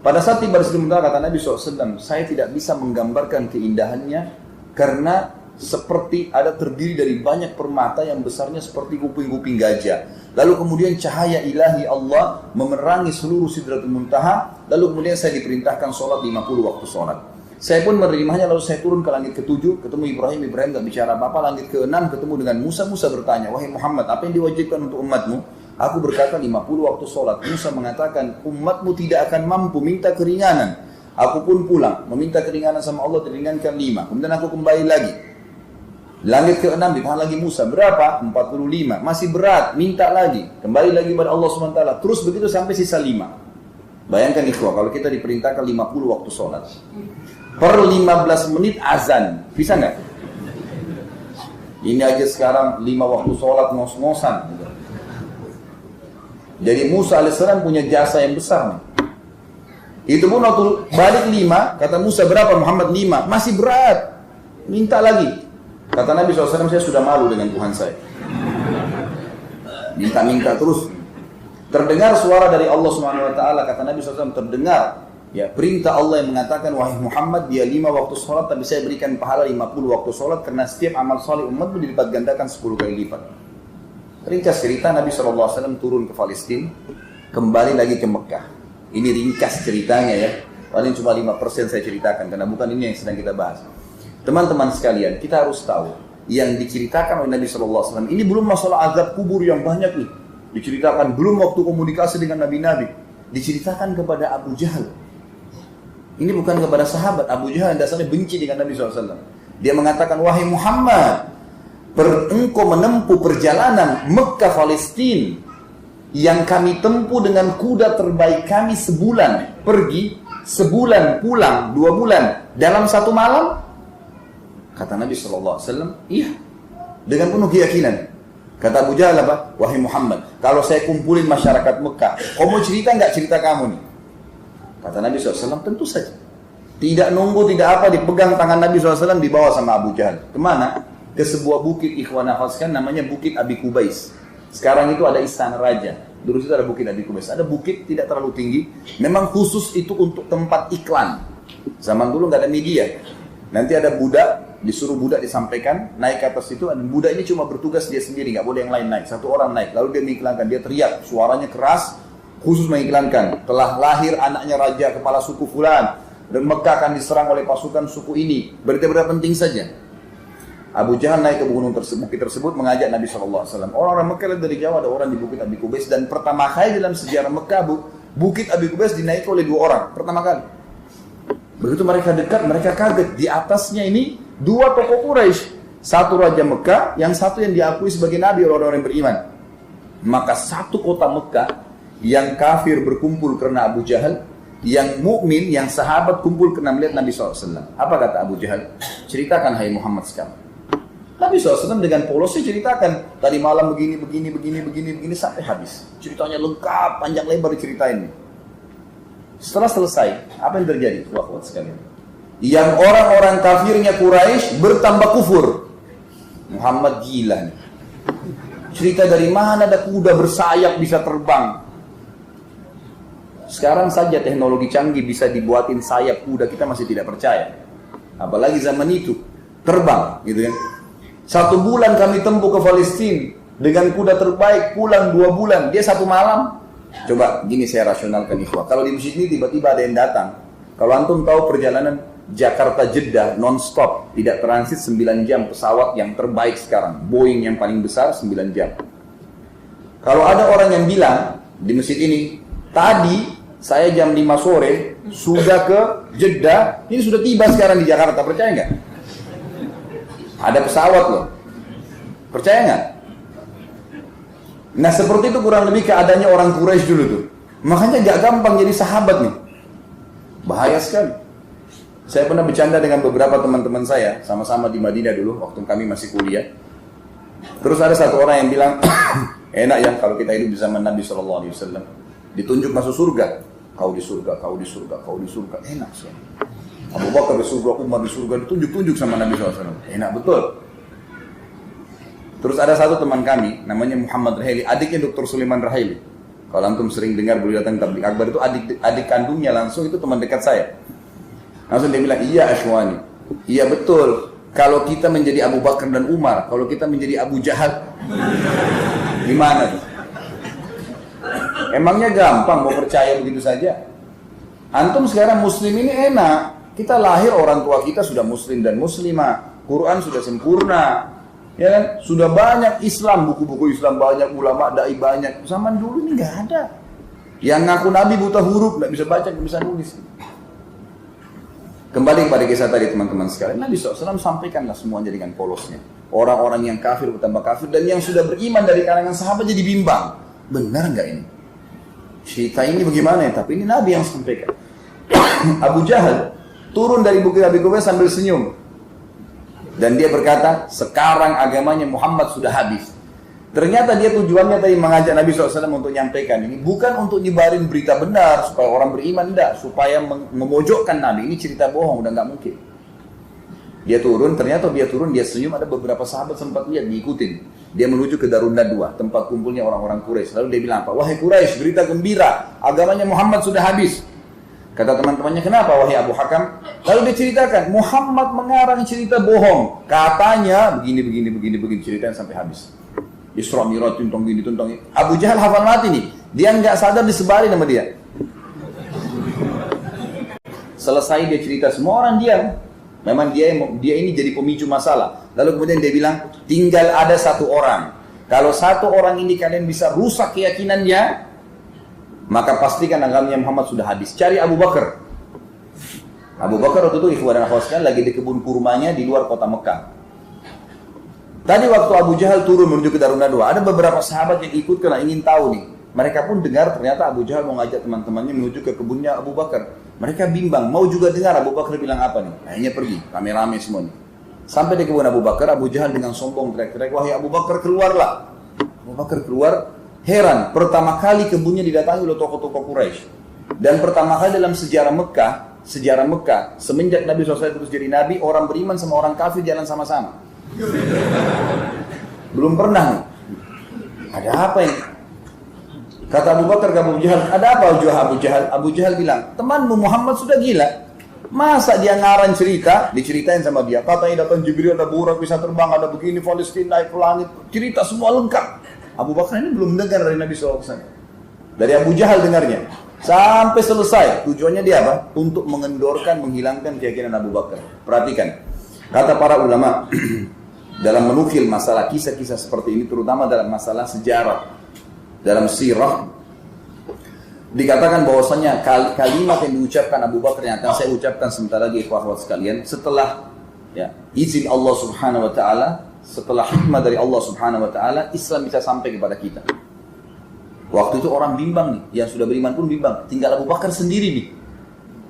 Pada saat tiba di Sidratil Muntaha, kata Nabi SAW, saya tidak bisa menggambarkan keindahannya karena seperti ada terdiri dari banyak permata yang besarnya seperti kuping-kuping gajah. Lalu kemudian cahaya ilahi Allah memerangi seluruh Sidratul Muntaha. Lalu kemudian saya diperintahkan sholat 50 waktu sholat. Saya pun menerimanya, lalu saya turun ke langit ke-7, ketemu Ibrahim gak bicara apa-apa. Langit ke-6 ketemu dengan Musa bertanya, wahai Muhammad, apa yang diwajibkan untuk umatmu? Aku berkata 50 waktu sholat. Musa mengatakan, umatmu tidak akan mampu, minta keringanan. Aku pun pulang, meminta keringanan sama Allah, diringankan 5. Kemudian aku kembali lagi. Langit ke-6 ditahan lagi Musa, berapa? 45, masih berat, minta lagi. Kembali lagi pada Allah SWT, terus begitu sampai sisa 5. Bayangkan ikhwah, kalau kita diperintahkan 50 waktu sholat. Per 15 menit azan, bisa nggak? Ini aja sekarang 5 waktu sholat ngos-ngosan. Jadi Musa AS punya jasa yang besar nih. Itu pun waktu balik 5, kata Musa berapa? Muhammad 5, masih berat, minta lagi. Kata Nabi SAW, saya sudah malu dengan Tuhan saya. Minta-minta terus. Terdengar suara dari Allah SWT, kata Nabi SAW, terdengar ya perintah Allah yang mengatakan, wahai Muhammad, dia 5 waktu sholat, tapi saya berikan pahala 50 waktu sholat, karena setiap amal saleh umatmu dilipat gandakan 10 kali lipat. Ringkas cerita, Nabi SAW turun ke Palestina, kembali lagi ke Mekah. Ini ringkas ceritanya ya, paling cuma 5% saya ceritakan, karena bukan ini yang sedang kita bahas. Teman-teman sekalian, kita harus tahu yang diceritakan oleh Nabi SAW ini belum masalah azab kubur yang banyak nih. Diceritakan belum waktu komunikasi dengan nabi-nabi. Diceritakan kepada Abu Jahal. Ini bukan kepada sahabat. Abu Jahal yang dasarnya benci dengan Nabi SAW. Dia mengatakan, wahai Muhammad, engkau menempuh perjalanan Mekah Palestina yang kami tempuh dengan kuda terbaik kami sebulan pergi, sebulan pulang, 2 bulan dalam 1 malam. Kata Nabi SAW, iya, dengan penuh keyakinan. Kata Abu Jahal apa? Wahai Muhammad, kalau saya kumpulin masyarakat Mekah, kau mau cerita nggak cerita kamu nih? Kata Nabi SAW, tentu saja. Tidak nunggu, tidak apa, dipegang tangan Nabi SAW, dibawa sama Abu Jahal. Kemana? Ke sebuah bukit ikhwan nafaskan, namanya Bukit Abi Kubais. Sekarang itu ada istana raja. Dulu itu ada Bukit Abi Kubais. Ada bukit tidak terlalu tinggi. Memang khusus itu untuk tempat iklan. Zaman dulu nggak ada media. Nanti ada budak, disuruh budak disampaikan, naik ke atas itu, dan budak ini cuma bertugas dia sendiri, nggak boleh yang lain naik. 1 orang naik, lalu dia mengiklankan, dia teriak, suaranya keras, khusus mengiklankan, telah lahir anaknya raja kepala suku fulan, dan Mekah akan diserang oleh pasukan suku ini. Berita-berita penting saja. Abu Jahal naik ke bukit tersebut mengajak Nabi SAW. Orang-orang Mekah dari jauh ada orang di Bukit Abi Kubais, dan pertama kali dalam sejarah Mekah, Bukit Abi Kubais dinaiki oleh 2 orang, pertama kali. Begitu mereka dekat, mereka kaget. Di atasnya ini 2 tokoh Quraisy. 1 Raja Mekah, yang 1 yang diakui sebagai Nabi oleh orang-orang yang beriman. Maka 1 kota Mekah, yang kafir berkumpul karena Abu Jahal, yang mukmin, yang sahabat kumpul karena melihat Nabi SAW. Apa kata Abu Jahal? Ceritakan hai Muhammad sekarang. Nabi SAW dengan polosnya ceritakan. Tadi malam begini, sampai habis. Ceritanya lengkap, panjang lebar diceritain. Setelah selesai, apa yang terjadi? Wah, sekalian. Yang orang-orang kafirnya Quraisy bertambah kufur. Muhammad gila nih. Cerita dari mana ada kuda bersayap bisa terbang. Sekarang saja teknologi canggih bisa dibuatin sayap kuda, kita masih tidak percaya. Apalagi zaman itu, terbang gitu kan. 1 bulan kami tempuh ke Palestina dengan kuda terbaik, pulang 2 bulan, dia 1 malam. Coba gini saya rasionalkan ikhwah, kalau di masjid ini tiba-tiba ada yang datang, kalau antum tahu perjalanan Jakarta Jeddah non-stop, tidak transit 9 jam, pesawat yang terbaik sekarang, Boeing yang paling besar 9 jam. Kalau ada orang yang bilang di masjid ini, tadi saya jam 5 sore sudah ke Jeddah, ini sudah tiba sekarang di Jakarta, percaya nggak? Ada pesawat loh, percaya nggak? Nah seperti itu kurang lebih keadaannya orang Quraisy dulu tuh. Makanya gak gampang jadi sahabat nih, bahaya sekali. Saya pernah bercanda dengan beberapa teman-teman saya, sama-sama di Madinah dulu, waktu kami masih kuliah. Terus ada satu orang yang bilang, enak ya kalau kita hidup bersama Nabi SAW. Ditunjuk masuk surga. Kau di surga, kau di surga, kau di surga. Enak sih. Abu Bakar di surga, Umar di surga, ditunjuk-tunjuk sama Nabi SAW. Enak betul. Terus ada satu teman kami, namanya Muhammad Rahili, adiknya Dr. Sulaiman Rahili. Kalau antum sering dengar beliau datang tabligh akbar, itu adik kandungnya langsung, itu teman dekat saya. Langsung dia bilang, iya akhwani, iya betul. Kalau kita menjadi Abu Bakar dan Umar, kalau kita menjadi Abu Jahal, gimana? Emangnya gampang mau percaya begitu saja? Antum sekarang muslim ini enak. Kita lahir orang tua kita sudah muslim dan muslimah. Quran sudah sempurna. Ya kan? Sudah banyak Islam, buku-buku Islam banyak, ulama, dai banyak. Zaman dulu ini nggak ada. Yang ngaku Nabi buta huruf, nggak bisa baca, nggak bisa nulis. Kembali kepada kisah tadi teman-teman sekalian, Nabi SAW sampaikanlah semuanya dengan polosnya. Orang-orang yang kafir bertambah kafir, dan yang sudah beriman dari kalangan sahabat jadi bimbang. Benar nggak ini? Cerita ini bagaimana ya? Tapi ini Nabi yang sampaikan. Abu Jahal turun dari bukit Abi Qubais sambil senyum. Dan dia berkata, sekarang agamanya Muhammad sudah habis. Ternyata dia tujuannya tadi mengajak Nabi SAW untuk menyampaikan ini. Bukan untuk nyebarin berita benar, supaya orang beriman, enggak. Supaya memojokkan Nabi. Ini cerita bohong, udah nggak mungkin. Dia turun, ternyata dia turun, dia senyum, ada beberapa sahabat sempat lihat, diikutin. Dia menuju ke Darun Nadwa, tempat kumpulnya orang-orang Quraisy. Lalu dia bilang apa? Wahai Quraisy, berita gembira, agamanya Muhammad sudah habis. Kata teman-temannya, kenapa wahai Abu Hakam? Lalu dia ceritakan, Muhammad mengarang cerita bohong. Katanya begini, ceritain sampai habis. Isra Mi'raj, tuntong gini. Abu Jahal hafal mati nih. Dia nggak sadar disebarin sama dia. Selesai dia cerita, semua orang diam. Memang dia ini jadi pemicu masalah. Lalu kemudian dia bilang, tinggal ada 1 orang. Kalau 1 orang ini kalian bisa rusak keyakinannya, maka pastikan agamanya Muhammad sudah habis. Cari Abu Bakar. Abu Bakar waktu itu ikhwan dan akhwat sekalian lagi di kebun kurmanya di luar kota Mekah. Tadi waktu Abu Jahal turun menuju ke Darun Nadwa, ada beberapa sahabat yang ikut karena ingin tahu nih. Mereka pun dengar ternyata Abu Jahal mau ngajak teman-temannya menuju ke kebunnya Abu Bakar. Mereka bimbang, mau juga dengar Abu Bakar bilang apa nih. Akhirnya pergi, rame-rame semua nih. Sampai di kebun Abu Bakar, Abu Jahal dengan sombong teriak-teriak, wahai Abu Bakar keluarlah. Abu Bakar keluar, heran, pertama kali kebunnya didatangi oleh tokoh-tokoh Quraisy. Dan pertama kali dalam sejarah Mekah, semenjak Nabi SAW terus jadi Nabi, orang beriman sama orang kafir jalan sama-sama. Belum pernah nih. Ada apa ini? Kata Abu Bakar ke Abu Jahal, ada apa Abu Jahal? Abu Jahal bilang, temanmu Muhammad sudah gila. Masa dia ngarang cerita, diceritain sama dia. Katanya datang Jibril, ada burak bisa terbang, ada begini, Palestina naik ke langit. Cerita semua lengkap. Abu Bakar ini belum dengar dari Nabi SAW. Dari Abu Jahal dengarnya. Sampai selesai. Tujuannya dia apa? Untuk mengendorkan, menghilangkan keyakinan Abu Bakar. Perhatikan. Kata para ulama, dalam menukil masalah kisah-kisah seperti ini, terutama dalam masalah sejarah, dalam sirah, dikatakan bahwasanya kalimat yang diucapkan Abu Bakar yang akan saya ucapkan sebentar lagi ikhwah-ikhwat sekalian, setelah ya, izin Allah Subhanahu wa taala, setelah hikmah dari Allah Subhanahu wa taala, Islam bisa sampai kepada kita. Waktu itu orang bimbang nih, yang sudah beriman pun bimbang. Tinggal Abu Bakar sendiri nih.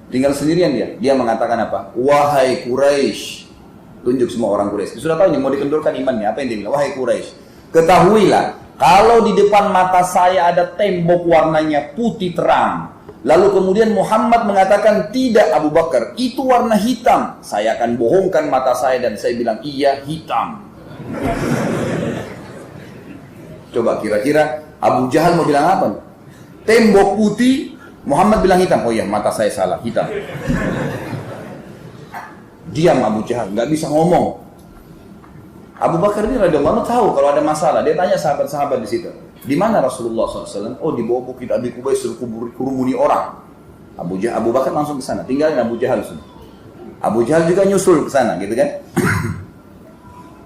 Tinggal sendirian dia. Dia mengatakan apa? Wahai Quraisy. Tunjuk semua orang Quraisy. Sudah tahu nih mau dikendorkan imannya. Apa yang dia bilang? Wahai Quraisy, ketahuilah kalau di depan mata saya ada tembok warnanya putih terang, lalu kemudian Muhammad mengatakan tidak Abu Bakar, itu warna hitam, saya akan bohongkan mata saya dan saya bilang iya hitam. Coba kira-kira Abu Jahal mau bilang apa? Tembok putih, Muhammad bilang hitam. Oh iya, mata saya salah, hitam. Diam Abu Jahal, nggak bisa ngomong. Abu Bakar ini radhiyallahu anhu tahu kalau ada masalah. Dia tanya sahabat-sahabat di situ. Di mana Rasulullah SAW? Oh, di bawah bukit Abi Qubais, kerumuni orang. Abu Bakar langsung ke sana. Tinggalin Abu Jahal semua. Abu Jahal juga nyusul ke sana, gitu kan?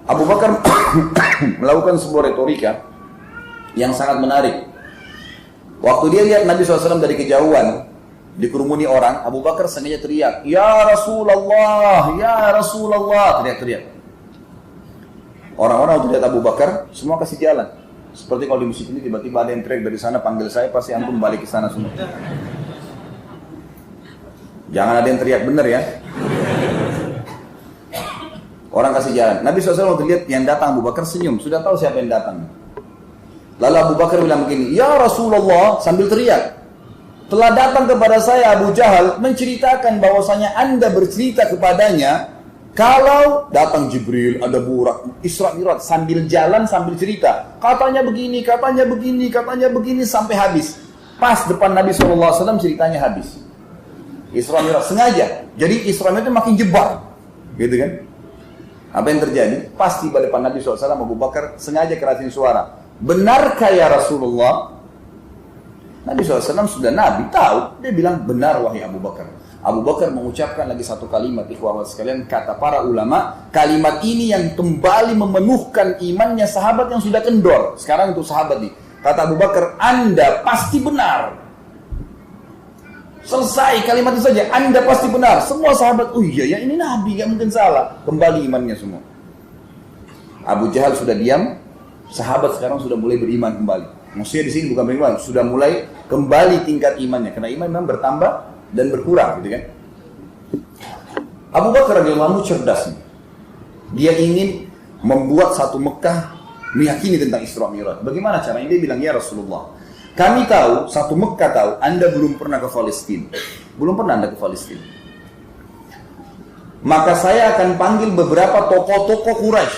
Abu Bakar melakukan sebuah retorika yang sangat menarik. Waktu dia lihat Nabi SAW dari kejauhan, dikerumuni orang, Abu Bakar sengaja teriak, "Ya Rasulullah, ya Rasulullah," teriak-teriak. Orang-orang waktu lihat Abu Bakar, semua kasih jalan. Seperti kalau di masjid ini tiba-tiba ada yang teriak dari sana, panggil saya, pasti antum balik ke sana semua. Jangan ada yang teriak, bener ya. Orang kasih jalan. Nabi SAW waktu lihat yang datang Abu Bakar senyum, sudah tahu siapa yang datang. Lalu Abu Bakar bilang begini, "Ya Rasulullah," sambil teriak, "telah datang kepada saya Abu Jahal menceritakan bahwasanya Anda bercerita kepadanya kalau datang Jibril, ada Burak, Isra Mi'raj, sambil jalan sambil cerita. Katanya begini, katanya begini, katanya begini sampai habis. Pas depan Nabi SAW ceritanya habis. Isra Mi'raj sengaja. Jadi Isra Mi'raj itu makin jebar, gitu kan? Apa yang terjadi? Pas tiba depan Nabi SAW, Abu Bakar sengaja kerasin suara. "Benarkah ya Rasulullah?" Nabi SAW sudah Nabi, tahu. Dia bilang, "Benar wahai Abu Bakar." Abu Bakar mengucapkan lagi satu kalimat, ikhwan sekalian, kata para ulama, kalimat ini yang kembali memenuhkan imannya sahabat yang sudah kendor. Sekarang untuk sahabat nih, kata Abu Bakar, "Anda pasti benar." Selesai kalimat itu saja, "Anda pasti benar." Semua sahabat, "Oh iya ya, ini Nabi, gak mungkin salah." Kembali imannya semua. Abu Jahal sudah diam, sahabat sekarang sudah mulai beriman kembali. Maksudnya di sini bukan beriman, sudah mulai kembali tingkat imannya, karena iman memang bertambah dan berkurang, gitu kan? Abu Bakar radhiyallahu anhu cerdas nih. Dia ingin membuat satu Mekah meyakini tentang Isra Mi'raj. Bagaimana caranya? Dia bilang, "Ya Rasulullah, kami tahu, satu Mekah tahu, Anda belum pernah ke Palestina. Belum pernah Anda ke Palestina. Maka saya akan panggil beberapa tokoh-tokoh Quraisy,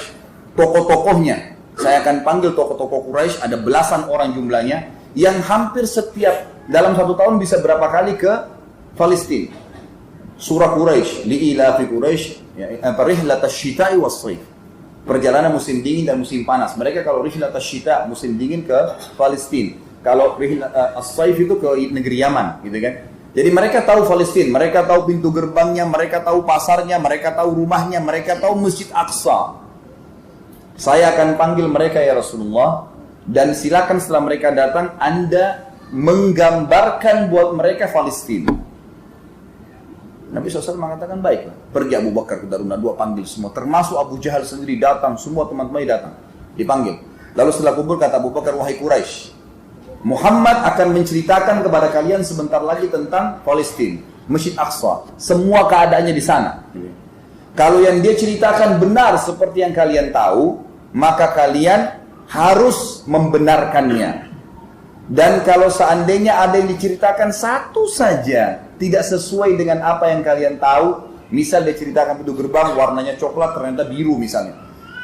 tokoh-tokohnya. Saya akan panggil tokoh-tokoh Quraisy, ada belasan orang jumlahnya, yang hampir setiap dalam satu tahun bisa berapa kali ke Palestina. Surah Quraisy, li'ilafi Quraisy, rihlatash syita'i was-shaif. Perjalanan musim dingin dan musim panas. Mereka kalau rihlatash syita, musim dingin ke Palestina. Kalau as-shaif itu ke negeri Yaman, gitu kan? Jadi mereka tahu Palestina, mereka tahu pintu gerbangnya, mereka tahu pasarnya, mereka tahu rumahnya, mereka tahu Masjid Aqsa. Saya akan panggil mereka ya Rasulullah, dan silakan setelah mereka datang, Anda menggambarkan buat mereka Palestina. Nabi SAW mengatakan, baiklah. Pergi Abu Bakar ke Darun Nadwa, panggil semua. Termasuk Abu Jahal sendiri datang, semua teman-temannya datang. Dipanggil. Lalu setelah kumpul kata Abu Bakar, "Wahai Quraisy, Muhammad akan menceritakan kepada kalian sebentar lagi tentang Palestina, Masjid Aqsa. Semua keadaannya di sana. Kalau yang dia ceritakan benar seperti yang kalian tahu, maka kalian harus membenarkannya. Dan kalau seandainya ada yang diceritakan satu saja tidak sesuai dengan apa yang kalian tahu, misal dia ceritakan pintu gerbang warnanya coklat ternyata biru misalnya,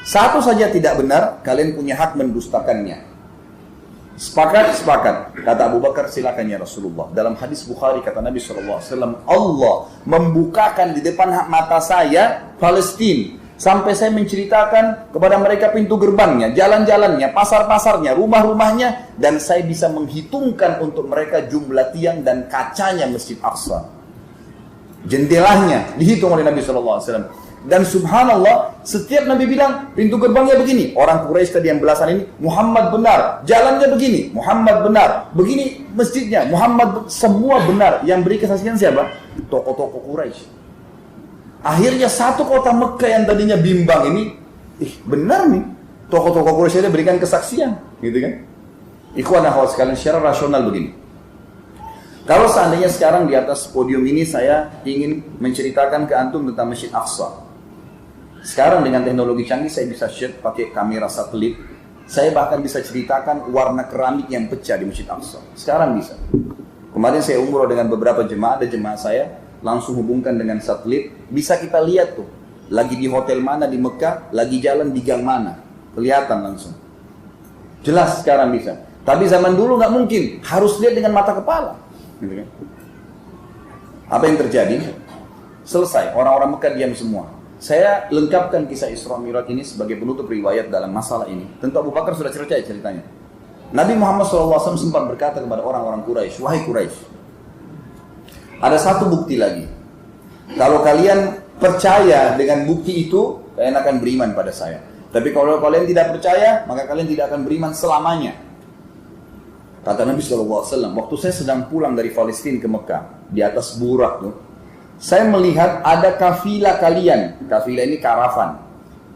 satu saja tidak benar, kalian punya hak mendustakannya." Sepakat? Sepakat. Kata Abu Bakar, "Silakan ya Rasulullah." Dalam hadis Bukhari kata Nabi SAW, Allah membukakan di depan mata saya Palestina sampai saya menceritakan kepada mereka pintu gerbangnya, jalan-jalannya, pasar-pasarnya, rumah-rumahnya, dan saya bisa menghitungkan untuk mereka jumlah tiang dan kacanya Masjid Aqsa. Jendelanya dihitung oleh Nabi SAW. Dan subhanallah, setiap Nabi bilang pintu gerbangnya begini, orang Quraisy tadi yang belasan ini, Muhammad benar, jalannya begini, Muhammad benar, begini masjidnya, Muhammad, semua benar. Yang beri kesaksian siapa? Tokoh-tokoh Quraisy. Akhirnya satu kota Mekah yang tadinya bimbang ini, benar nih, tokoh-tokoh Quraisy berikan kesaksian, gitu kan? Ikhwan akhwat sekalian, secara rasional begini. Kalau seandainya sekarang di atas podium ini saya ingin menceritakan ke antum tentang Masjid Aqsa. Sekarang dengan teknologi canggih saya bisa share pakai kamera satelit. Saya bahkan bisa ceritakan warna keramik yang pecah di Masjid Aqsa. Sekarang bisa. Kemarin saya umroh dengan beberapa jemaah, ada jemaah saya langsung hubungkan dengan satelit. Bisa kita lihat tuh, lagi di hotel mana di Mekah, lagi jalan di gang mana. Kelihatan langsung. Jelas sekarang bisa. Tapi zaman dulu nggak mungkin, harus lihat dengan mata kepala. Gitu kan? Apa yang terjadi? Selesai, orang-orang Mekah diam semua. Saya lengkapkan kisah Isra Mi'raj ini sebagai penutup riwayat dalam masalah ini. Tentu Abu Bakar sudah cerita ceritanya. Nabi Muhammad SAW sempat berkata kepada orang-orang Quraisy, wahai Quraisy, ada satu bukti lagi. Kalau kalian percaya dengan bukti itu, kalian akan beriman pada saya. Tapi kalau kalian tidak percaya, maka kalian tidak akan beriman selamanya. Kata Nabi SAW, waktu saya sedang pulang dari Palestina ke Mekah, di atas Burak tuh, saya melihat ada kafilah kalian. Kafilah ini karavan.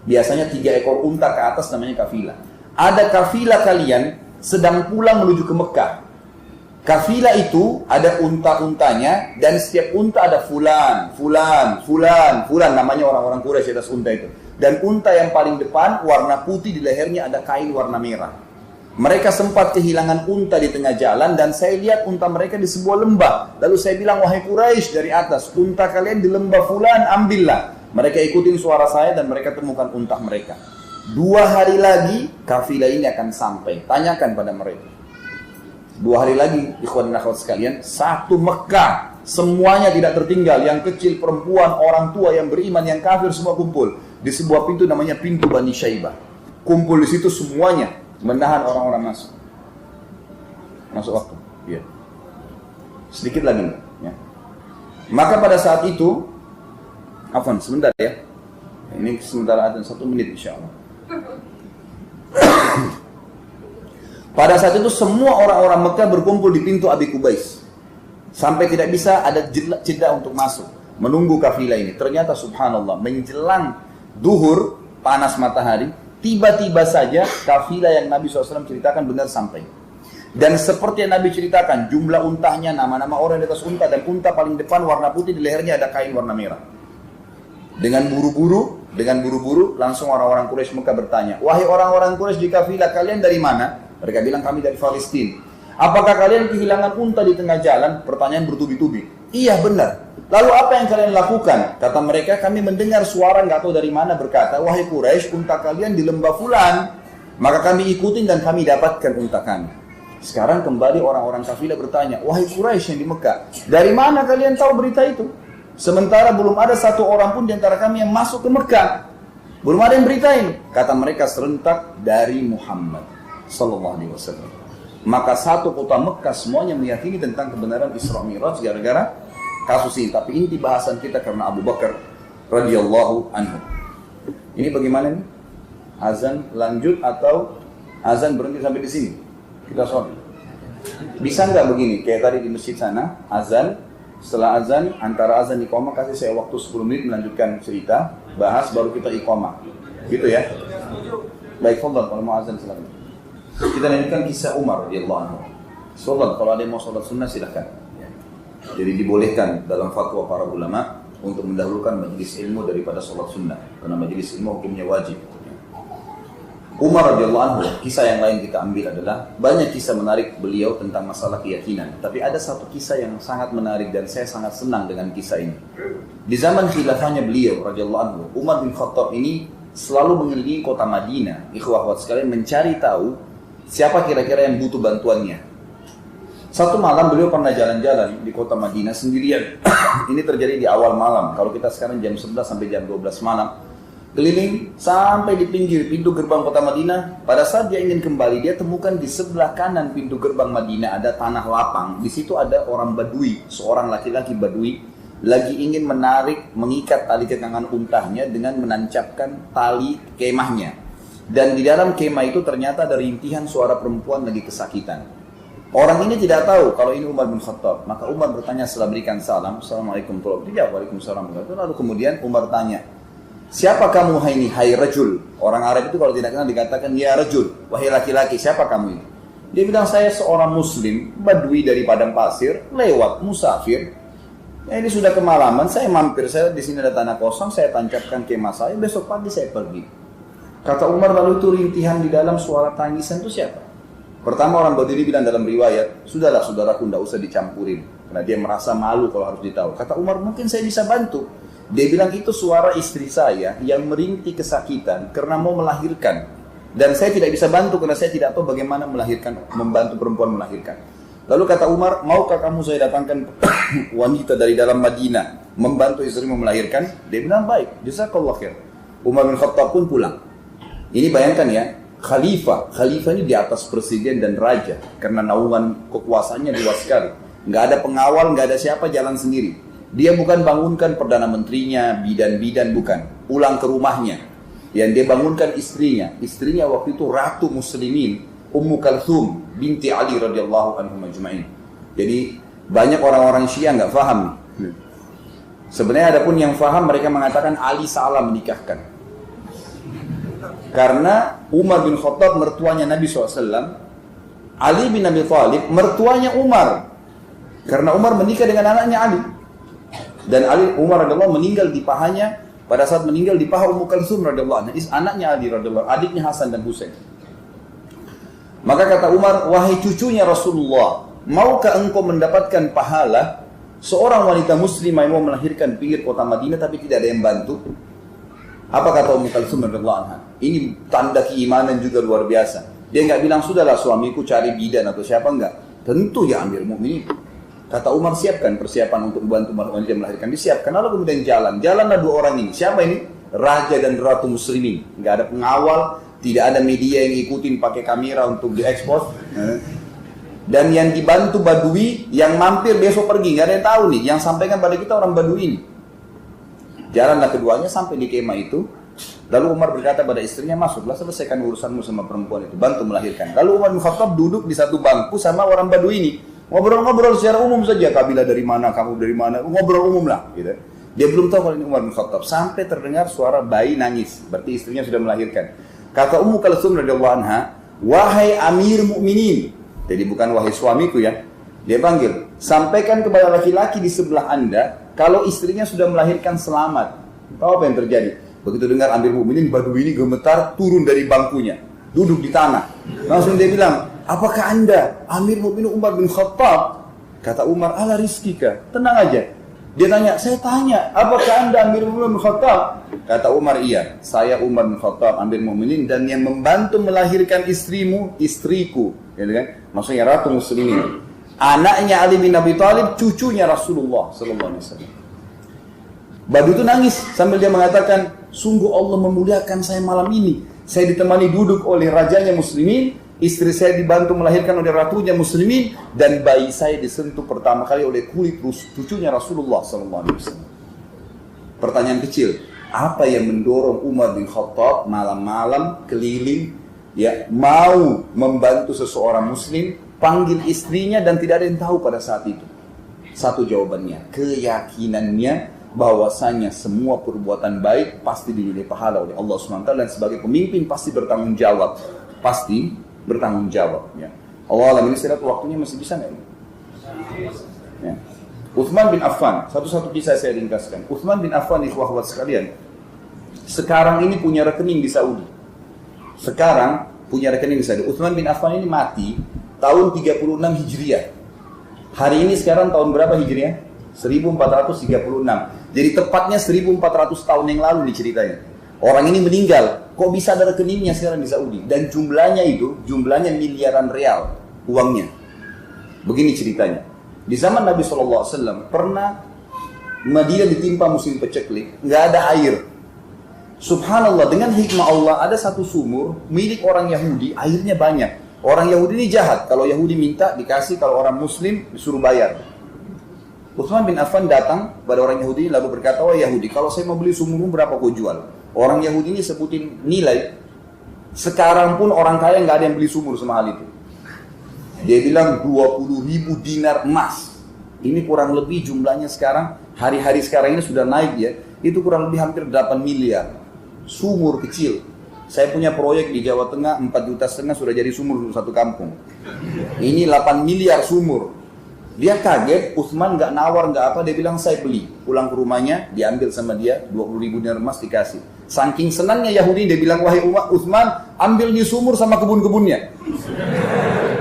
Biasanya 3 ekor unta ke atas namanya kafilah. Ada kafilah kalian sedang pulang menuju ke Mekah. Kafilah itu ada unta-untanya dan setiap unta ada fulan namanya orang-orang Quraisy atas unta itu. Dan unta yang paling depan warna putih, di lehernya ada kain warna merah. Mereka sempat kehilangan unta di tengah jalan dan saya lihat unta mereka di sebuah lembah. Lalu saya bilang, wahai Quraisy dari atas, unta kalian di lembah fulan, ambillah. Mereka ikutin suara saya dan mereka temukan unta mereka. 2 hari lagi kafilah ini akan sampai. Tanyakan pada mereka. 2 hari lagi, ikhwan dan akhwat sekalian, satu Mekah, semuanya tidak tertinggal. Yang kecil, perempuan, orang tua, yang beriman, yang kafir, semua kumpul di sebuah pintu namanya pintu Bani Syaibah. Kumpul di situ semuanya, menahan orang-orang masuk waktu. Ya. Sedikit lagi, ya. Maka pada saat itu, afwan, sebentar ya. Ini sementara ada 1 menit insya Allah. Pada saat itu semua orang-orang Mekah berkumpul di pintu Abi Qubais. Sampai tidak bisa ada jeda untuk masuk, menunggu kafilah ini. Ternyata subhanallah, menjelang duhur, panas matahari, tiba-tiba saja kafilah yang Nabi SAW ceritakan benar sampai. Dan seperti yang Nabi ceritakan, jumlah untanya, nama-nama orang di atas unta, dan unta paling depan warna putih, di lehernya ada kain warna merah. Dengan buru-buru, langsung orang-orang Quraisy Mekah bertanya, wahai orang-orang Quraisy di kafilah, kalian dari mana? Mereka bilang, kami dari Palestina. Apakah kalian kehilangan unta di tengah jalan? Pertanyaan bertubi-tubi. Iya benar. Lalu apa yang kalian lakukan? Kata mereka, kami mendengar suara nggak tahu dari mana berkata, wahai Quraisy, unta kalian di lembah fulan. Maka kami ikutin dan kami dapatkan unta kami. Sekarang kembali orang-orang kafilah bertanya, wahai Quraisy yang di Mekah, dari mana kalian tahu berita itu? Sementara belum ada satu orang pun di antara kami yang masuk ke Mekah. Belum ada yang beritain. Kata mereka serentak, dari Muhammad sallallahu alaihi wasallam. Maka satu kota Mekah semuanya meyakini tentang kebenaran Isra Mi'raj gara-gara kasus ini. Tapi inti bahasan kita karena Abu Bakar radhiyallahu anhu. Ini bagaimana nih? Azan lanjut atau azan berhenti sampai di sini? Kita sholat. Bisa nggak begini? Kayak tadi di masjid sana, azan, setelah azan, antara azan iqamah kasih saya waktu 10 menit melanjutkan cerita, bahas baru kita iqamah. Gitu ya? Baik, fadhal, kalau mau azan silakan. Kita lanjutkan kisah Umar radhiyallahu anhu. Fadhal, kalau ada yang mau sholat sunnah silahkan. Jadi dibolehkan dalam fatwa para ulama untuk mendahulukan majelis ilmu daripada sholat sunnah, karena majelis ilmu hukumnya wajib. Umar radhiyallahu anhu, kisah yang lain kita ambil adalah banyak kisah menarik beliau tentang masalah keyakinan. Tapi ada satu kisah yang sangat menarik dan saya sangat senang dengan kisah ini. Di zaman khilafahnya beliau radhiyallahu anhu, Umar bin Khattab ini selalu mengelilingi kota Madinah, ikhwah akhwat sekalian, mencari tahu siapa kira-kira yang butuh bantuannya. Satu malam beliau pernah jalan-jalan di kota Madinah sendirian. Ini terjadi di awal malam. Kalau kita sekarang jam 11 sampai jam 12 malam. Keliling sampai di pinggir pintu gerbang kota Madinah. Pada saat dia ingin kembali, dia temukan di sebelah kanan pintu gerbang Madinah ada tanah lapang. Di situ ada orang Badui, seorang laki-laki Badui, lagi ingin mengikat tali kekangan untahnya dengan menancapkan tali kemahnya. Dan di dalam kemah itu ternyata ada rintihan suara perempuan lagi kesakitan. Orang ini tidak tahu kalau ini Umar bin Khattab. Maka Umar bertanya setelah berikan salam, Assalamualaikum warahmatullahi wabarakatuh. Waalaikumsalam warahmatullahi wabarakatuh. Lalu kemudian Umar tanya, siapa kamu hai rajul? Orang Arab itu kalau tidak kenal dikatakan ya rajul, wahai laki-laki, siapa kamu ini? Dia bilang, saya seorang muslim, badui dari padang pasir, lewat musafir. Ini sudah kemalaman, saya mampir, saya di sini ada tanah kosong, saya tancapkan kemah saya, besok pagi saya pergi. Kata Umar, lalu itu rintihan di dalam suara tangisan itu siapa? Pertama orang Badui bilang dalam riwayat, sudahlah saudaraku, tidak usah dicampurin, karena dia merasa malu kalau harus ditahu. Kata Umar, mungkin saya bisa bantu. Dia bilang itu suara istri saya yang merintih kesakitan karena mau melahirkan. Dan saya tidak bisa bantu karena saya tidak tahu bagaimana melahirkan, membantu perempuan melahirkan. Lalu kata Umar, maukah kamu saya datangkan wanita dari dalam Madinah membantu istrimu melahirkan? Dia bilang baik, jazakallah khair. Umar bin Khattab pun pulang. Ini bayangkan ya, khalifah ini di atas presiden dan raja karena naungan kekuasaannya luas sekali. Nggak ada pengawal, nggak ada siapa, jalan sendiri. Dia bukan bangunkan perdana menterinya, bidan-bidan, bukan. Pulang ke rumahnya. Yang dia bangunkan istrinya. Istrinya waktu itu Ratu Muslimin, Ummu Kalthum binti Ali radhiyallahu anhum ajma'in. Jadi banyak orang-orang Syiah nggak paham. Sebenarnya ada pun yang paham, mereka mengatakan Ali salah menikahkan. Karena Umar bin Khattab mertuanya Nabi SAW, Ali bin Abi Thalib mertuanya Umar. Karena Umar menikah dengan anaknya Ali. Dan Umar radhiyallahu meninggal di pahanya, pada saat meninggal di paha Ummu Kalthum radhiyallahu anha, anaknya Ali radhiyallahu, adiknya Hasan dan Husain. Maka kata Umar, wahai cucunya Rasulullah, maukah engkau mendapatkan pahala seorang wanita muslimah yang mau melahirkan pinggir kota Madinah tapi tidak ada yang bantu? Apa kata Ummu Kalthum radhiyallahu anha? Ini tanda keimanan juga luar biasa. Dia nggak bilang, sudahlah suamiku cari bidan atau siapa, enggak. Tentu ya Amirul Mukminin. Kata Umar, siapkan persiapan untuk membantu wanita melahirkan. Disiapkan, lalu kemudian jalanlah dua orang ini. Siapa ini? Raja dan Ratu Muslimin. Nggak ada pengawal, tidak ada media yang ikutin pakai kamera untuk diekspos. Dan yang dibantu Badui, yang mampir besok pergi, nggak ada yang tahu nih. Yang sampaikan pada kita orang Badui ini. Jalanlah keduanya sampai di kemah itu. Lalu Umar berkata pada istrinya, masuklah, selesaikan urusanmu sama perempuan itu, bantu melahirkan. Lalu Umar bin Khattab duduk di satu bangku sama orang Badui ini. Ngobrol-ngobrol secara umum saja, kabilah dari mana, kamu dari mana, ngobrol umum lah. Gitu. Dia belum tahu kalau ini Umar bin Khattab. Sampai terdengar suara bayi nangis, berarti istrinya sudah melahirkan. Kata Ummu Kalthum radhiyallahu anha, wahai Amir Mukminin. Jadi bukan wahai suamiku ya. Dia panggil, sampaikan kepada laki-laki di sebelah Anda kalau istrinya sudah melahirkan selamat. Tahu apa yang terjadi? Begitu dengar Amir Mukminin, Badui ini gemetar turun dari bangkunya, duduk di tanah. Langsung dia bilang, apakah Anda Amir Mukminin Umar bin Khattab? Kata Umar, ala rizkika, tenang aja. Dia tanya, saya tanya, apakah Anda Amir Mukminin bin Khattab? Kata Umar, iya, saya Umar bin Khattab, Amir Mukminin, dan yang membantu melahirkan istrimu, istriku, gitu kan? Maksudnya Ratu Muslimin. Anaknya Ali bin Abi Thalib, cucunya Rasulullah sallallahu alaihi wasallam. Badui itu nangis sambil dia mengatakan, sungguh Allah memuliakan saya malam ini. Saya ditemani duduk oleh rajanya Muslimin, istri saya dibantu melahirkan oleh ratunya Muslimin, dan bayi saya disentuh pertama kali oleh kulit cucunya Rasulullah SAW. Pertanyaan kecil, apa yang mendorong Umar bin Khattab malam-malam keliling, ya mau membantu seseorang Muslim, panggil istrinya dan tidak ada yang tahu pada saat itu? Satu jawabannya, keyakinannya bahwasanya semua perbuatan baik pasti dinilai pahala oleh Allah SWT, dan sebagai pemimpin pasti bertanggung jawab. Pasti bertanggung jawab. Ya. Allah alam, ini saya lihat waktunya masih bisa nggak? Ya. Uthman bin Affan, satu-satu kisah saya ringkaskan. Uthman bin Affan, ikhwah-ikhwat sekalian, sekarang ini punya rekening di Saudi. Sekarang punya rekening di Saudi. Uthman bin Affan ini mati tahun 36 Hijriah. Hari ini sekarang tahun berapa Hijriah? 1436. Jadi tepatnya 1400 tahun yang lalu nih ceritanya. Orang ini meninggal, kok bisa ada rekeningnya sekarang di Saudi? Dan jumlahnya jumlahnya miliaran real uangnya. Begini ceritanya. Di zaman Nabi SAW pernah Madinah ditimpa musim peceklik, nggak ada air. Subhanallah, dengan hikmah Allah ada satu sumur milik orang Yahudi, airnya banyak. Orang Yahudi ini jahat, kalau Yahudi minta dikasih, kalau orang Muslim disuruh bayar. Uthman bin Affan datang pada orang Yahudi lalu berkata, oh Yahudi, kalau saya mau beli sumurmu berapa kau jual? Orang Yahudi ini sebutin nilai. Sekarang pun orang kaya nggak ada yang beli sumur semahal itu. Dia bilang 20.000 dinar emas. Ini kurang lebih jumlahnya sekarang, hari-hari sekarang ini sudah naik ya. Itu kurang lebih hampir 8 miliar. Sumur kecil. Saya punya proyek di Jawa Tengah, 4,5 juta sudah jadi sumur untuk satu kampung. Ini 8 miliar sumur. Dia kaget, Uthman nggak nawar nggak apa, dia bilang saya beli. Pulang ke rumahnya, diambil sama dia, 20.000 dinar emas dikasih. Saking senangnya Yahudi, dia bilang, wahai Uthman, ambil di sumur sama kebun-kebunnya.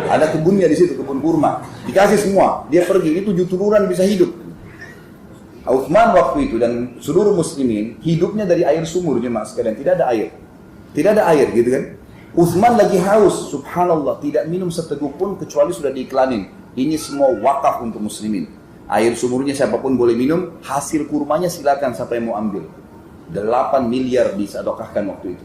Ada kebunnya di situ, kebun kurma. Dikasih semua, dia pergi, ini 7 turunan bisa hidup. Uthman waktu itu dan seluruh muslimin, hidupnya dari air sumur, jemaah sekalian, tidak ada air. Tidak ada air gitu kan. Uthman lagi haus, subhanallah, tidak minum seteguk pun kecuali sudah diiklanin. Ini semua wakaf untuk muslimin. Air sumurnya siapapun boleh minum, hasil kurmanya silakan siapa yang mau ambil. 8 miliar disedekahkan waktu itu.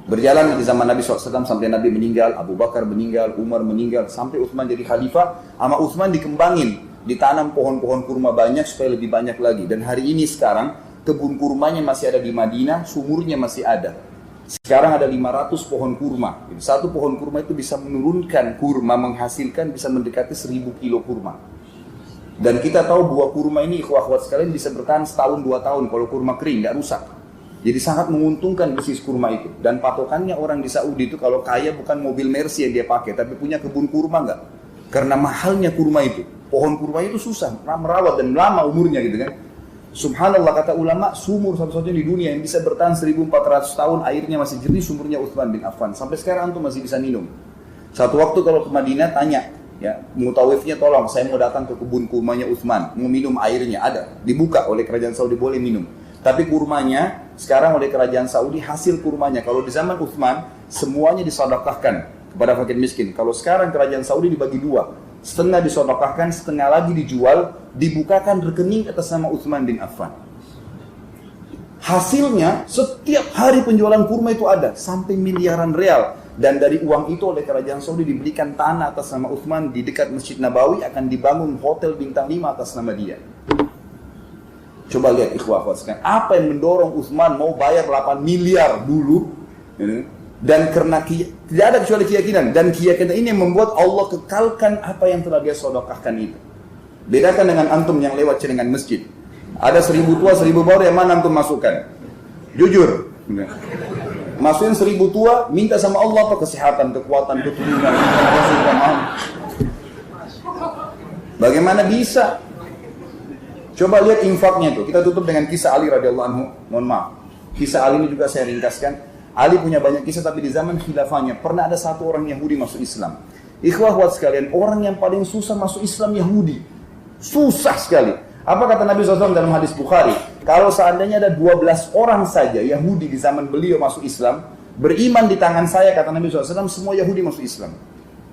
Berjalan di zaman Nabi SAW sampai Nabi meninggal, Abu Bakar meninggal, Umar meninggal, sampai Utsman jadi khalifah. Sama Utsman dikembangin, ditanam pohon-pohon kurma banyak supaya lebih banyak lagi. Dan hari ini sekarang kebun kurmanya masih ada di Madinah, sumurnya masih ada. Sekarang ada 500 pohon kurma. Jadi satu pohon kurma itu bisa menurunkan kurma, menghasilkan bisa mendekati 1000 kilo kurma. Dan kita tahu buah kurma ini, ikhwah-ikhwat sekalian, bisa bertahan setahun 2 tahun kalau kurma kering, nggak rusak. Jadi sangat menguntungkan bisnis kurma itu. Dan patokannya orang di Saudi itu kalau kaya bukan mobil Mercy yang dia pakai, tapi punya kebun kurma nggak. Karena mahalnya kurma itu. Pohon kurma itu susah, merawat dan lama umurnya gitu kan. Subhanallah, kata ulama, sumur satu-satunya di dunia yang bisa bertahan 1400 tahun, airnya masih jernih, sumurnya Utsman bin Affan. Sampai sekarang antum masih bisa minum. Satu waktu kalau ke Madinah tanya, ya, mutawifnya tolong, saya mau datang ke kebun kurmanya Utsman, mau minum airnya, ada. Dibuka oleh kerajaan Saudi, boleh minum. Tapi kurmanya, sekarang oleh kerajaan Saudi, hasil kurmanya, kalau di zaman Utsman, semuanya disedekahkan kepada fakir miskin. Kalau sekarang kerajaan Saudi dibagi 2, setengah disedekahkan, setengah lagi dijual, dibukakan rekening atas nama Utsman bin Affan. Hasilnya, setiap hari penjualan kurma itu ada, sampai miliaran real. Dan dari uang itu oleh kerajaan Saudi dibelikan tanah atas nama Utsman di dekat Masjid Nabawi, akan dibangun hotel bintang 5 atas nama dia. Coba lihat ikhwah sekalian, apa yang mendorong Utsman mau bayar 8 miliar dulu, dan karena tidak ada kecuali keyakinan, dan keyakinan ini yang membuat Allah kekalkan apa yang telah dia sedekahkan itu. Bedakan dengan antum yang lewat celengan masjid, ada 1000 tua 1000 baru, yang mana antum masukkan? Jujur, masukin 1000 tua, minta sama Allah apa? Kesehatan, kekuatan, keturunan. Bagaimana bisa? Coba lihat infaknya itu. Kita tutup dengan kisah Ali radhiyallahu anhu. Mohon maaf, kisah Ali ini juga saya ringkaskan. Ali punya banyak kisah, tapi di zaman khilafahnya pernah ada satu orang Yahudi masuk Islam. Ikhwah buat sekalian, orang yang paling susah masuk Islam Yahudi. Susah sekali. Apa kata Nabi SAW dalam hadis Bukhari? Kalau seandainya ada 12 orang saja Yahudi di zaman beliau masuk Islam, beriman di tangan saya, kata Nabi SAW, semua Yahudi masuk Islam.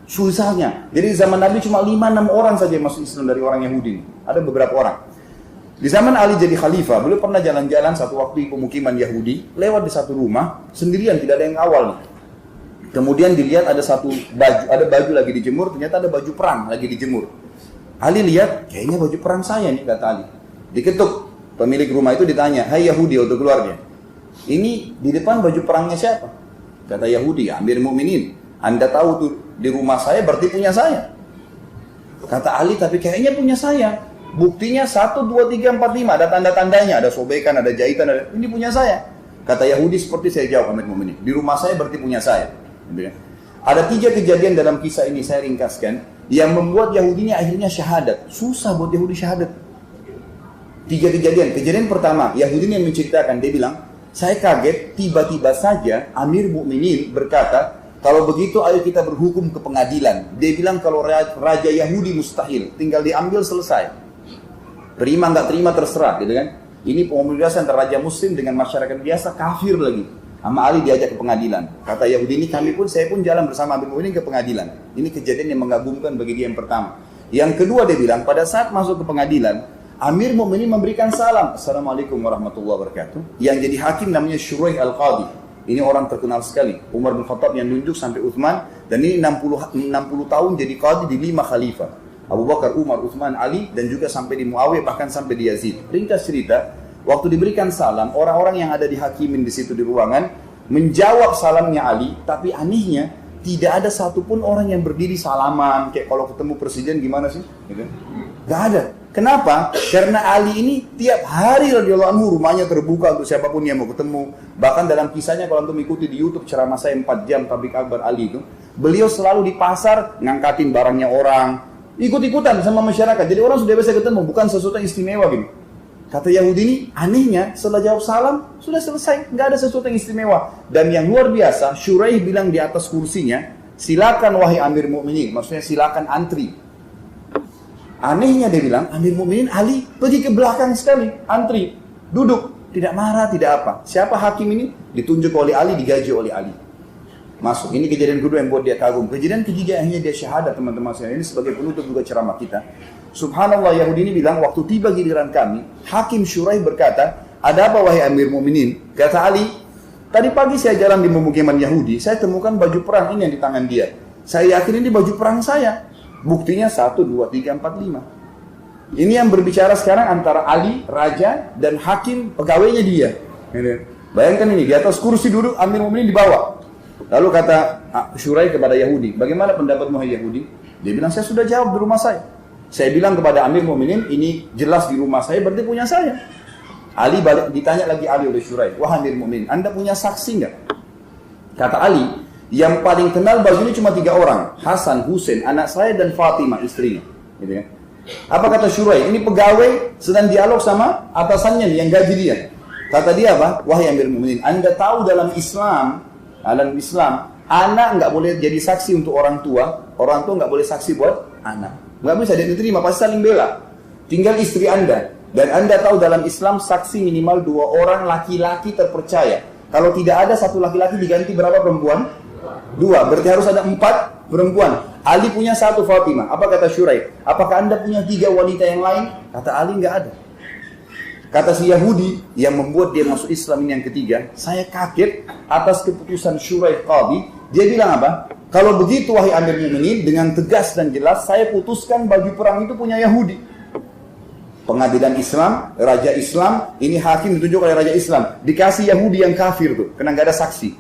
Susahnya. Jadi di zaman Nabi cuma 5-6 orang saja yang masuk Islam dari orang Yahudi. Ada beberapa orang. Di zaman Ali jadi khalifah, beliau pernah jalan-jalan satu waktu di pemukiman Yahudi, lewat di satu rumah, sendirian, tidak ada yang awal. Kemudian dilihat ada baju lagi dijemur, ternyata ada baju perang lagi dijemur. Ali lihat, kayaknya baju perang saya nih, kata Ali. Diketuk, pemilik rumah itu ditanya, hai Yahudi atau keluarga, ini di depan baju perangnya siapa? Kata Yahudi, Amir Mu'minin, Anda tahu tuh di rumah saya berarti punya saya. Kata Ali, tapi kayaknya punya saya. Buktinya 1, 2, 3, 4, 5, ada tanda-tandanya, ada sobekan, ada jahitan, ini punya saya. Kata Yahudi, seperti saya jawab, Amir Mu'minin, di rumah saya berarti punya saya. Ada 3 kejadian dalam kisah ini, saya ringkaskan, yang membuat Yahudi ini akhirnya syahadat. Susah buat Yahudi syahadat. 3 kejadian. Kejadian pertama, Yahudi ini yang menceritakan, dia bilang, saya kaget, tiba-tiba saja Amir Mu'minin berkata, kalau begitu ayo kita berhukum ke pengadilan. Dia bilang kalau Raja Yahudi mustahil, tinggal diambil selesai. Terima nggak terima terserah, gitu kan? Ini pembebasan antara raja muslim dengan masyarakat biasa, kafir lagi. Sama Ali diajak ke pengadilan. Kata Yahudi ini, saya pun jalan bersama Amir Mu'minin ke pengadilan. Ini kejadian yang mengagumkan bagi dia yang pertama. Yang kedua dia bilang, pada saat masuk ke pengadilan, Amir Mu'minin memberikan salam. Assalamualaikum warahmatullahi wabarakatuh. Yang jadi hakim namanya Shuraih Al-Qadi. Ini orang terkenal sekali. Umar bin Khattab yang nunjuk sampai Utsman. Dan ini 60 tahun jadi qadi di 5 khalifah. Abu Bakar, Umar, Utsman, Ali, dan juga sampai di Muawiyah, bahkan sampai di Yazid. Ringkas cerita, waktu diberikan salam, orang-orang yang ada di hakimin di situ di ruangan menjawab salamnya Ali, tapi anehnya tidak ada satupun orang yang berdiri salaman, kayak kalau ketemu presiden gimana sih? Gitu. Gak ada. Kenapa? Karena Ali ini tiap hari radhiyallahu anhu rumahnya terbuka untuk siapapun yang mau ketemu. Bahkan dalam kisahnya kalau untuk mengikuti di YouTube ceramah saya 4 jam tablik akbar Ali itu, beliau selalu di pasar ngangkatin barangnya orang. Ikut-ikutan sama masyarakat. Jadi orang sudah biasa ketemu, bukan sesuatu yang istimewa gitu. Kata Yahudi ini, anehnya setelah jawab salam, sudah selesai. Nggak ada sesuatu yang istimewa. Dan yang luar biasa, Shuraih bilang di atas kursinya, silakan wahai Amir Mu'minin. Maksudnya silakan antri. Anehnya dia bilang, Amir Mu'minin Ali pergi ke belakang sekali, antri. Duduk, tidak marah, tidak apa. Siapa hakim ini? Ditunjuk oleh Ali, digaji oleh Ali. masuk. Ini kejadian kedua yang buat dia kagum. Kejadian ketiga akhirnya dia syahadat, teman-teman saya. Ini sebagai penutup juga ceramah kita. Subhanallah, Yahudi ini bilang, waktu tiba giliran kami, Hakim Syuraih berkata, ada apa wahai Amir Mu'minin? Kata Ali, tadi pagi saya jalan di pemukiman Yahudi, saya temukan baju perang ini yang di tangan dia. Saya yakin ini baju perang saya. Buktinya 1, 2, 3, 4, 5. Ini yang berbicara sekarang antara Ali, raja, dan hakim pegawainya dia. Bayangkan ini, di atas kursi duduk, Amir Mu'minin di bawah. Lalu kata Syuraih kepada Yahudi, bagaimana pendapatmu hai Yahudi? Dia bilang, saya sudah jawab di rumah saya. Saya bilang kepada Amir Mu'minin, ini jelas di rumah saya, berarti punya saya. Ali balik, ditanya lagi Ali oleh Syuraih, wah Amir Mu'minin, Anda punya saksi nggak? Kata Ali, yang paling kenal baju ini cuma 3 orang, Hasan, Husain, anak saya, dan Fatimah, istrinya. Gitu kan? Apa kata Syuraih? Ini pegawai sedang dialog sama atasannya nih, yang gaji dia. Kata dia apa? Wahai Amir Mu'minin, Anda tahu dalam Islam, anak nggak boleh jadi saksi untuk orang tua nggak boleh saksi buat anak. Nggak bisa dia diterima, pasti saling bela. Tinggal istri Anda. Dan Anda tahu dalam Islam saksi minimal 2 orang laki-laki terpercaya. Kalau tidak ada 1 laki-laki diganti berapa perempuan? 2. Berarti harus ada 4 perempuan. Ali punya 1 Fatimah. Apa kata Syuraih? Apakah Anda punya 3 wanita yang lain? Kata Ali nggak ada. Kata si Yahudi yang membuat dia masuk Islam ini yang ketiga, saya kaget atas keputusan Syuraih Qadhi. Dia bilang apa? Kalau begitu wahai Amir Mu'minin, dengan tegas dan jelas saya putuskan baju perang itu punya Yahudi. Pengadilan Islam, Raja Islam, ini hakim ditunjuk oleh Raja Islam. Dikasih Yahudi yang kafir tuh, karena nggak ada saksi.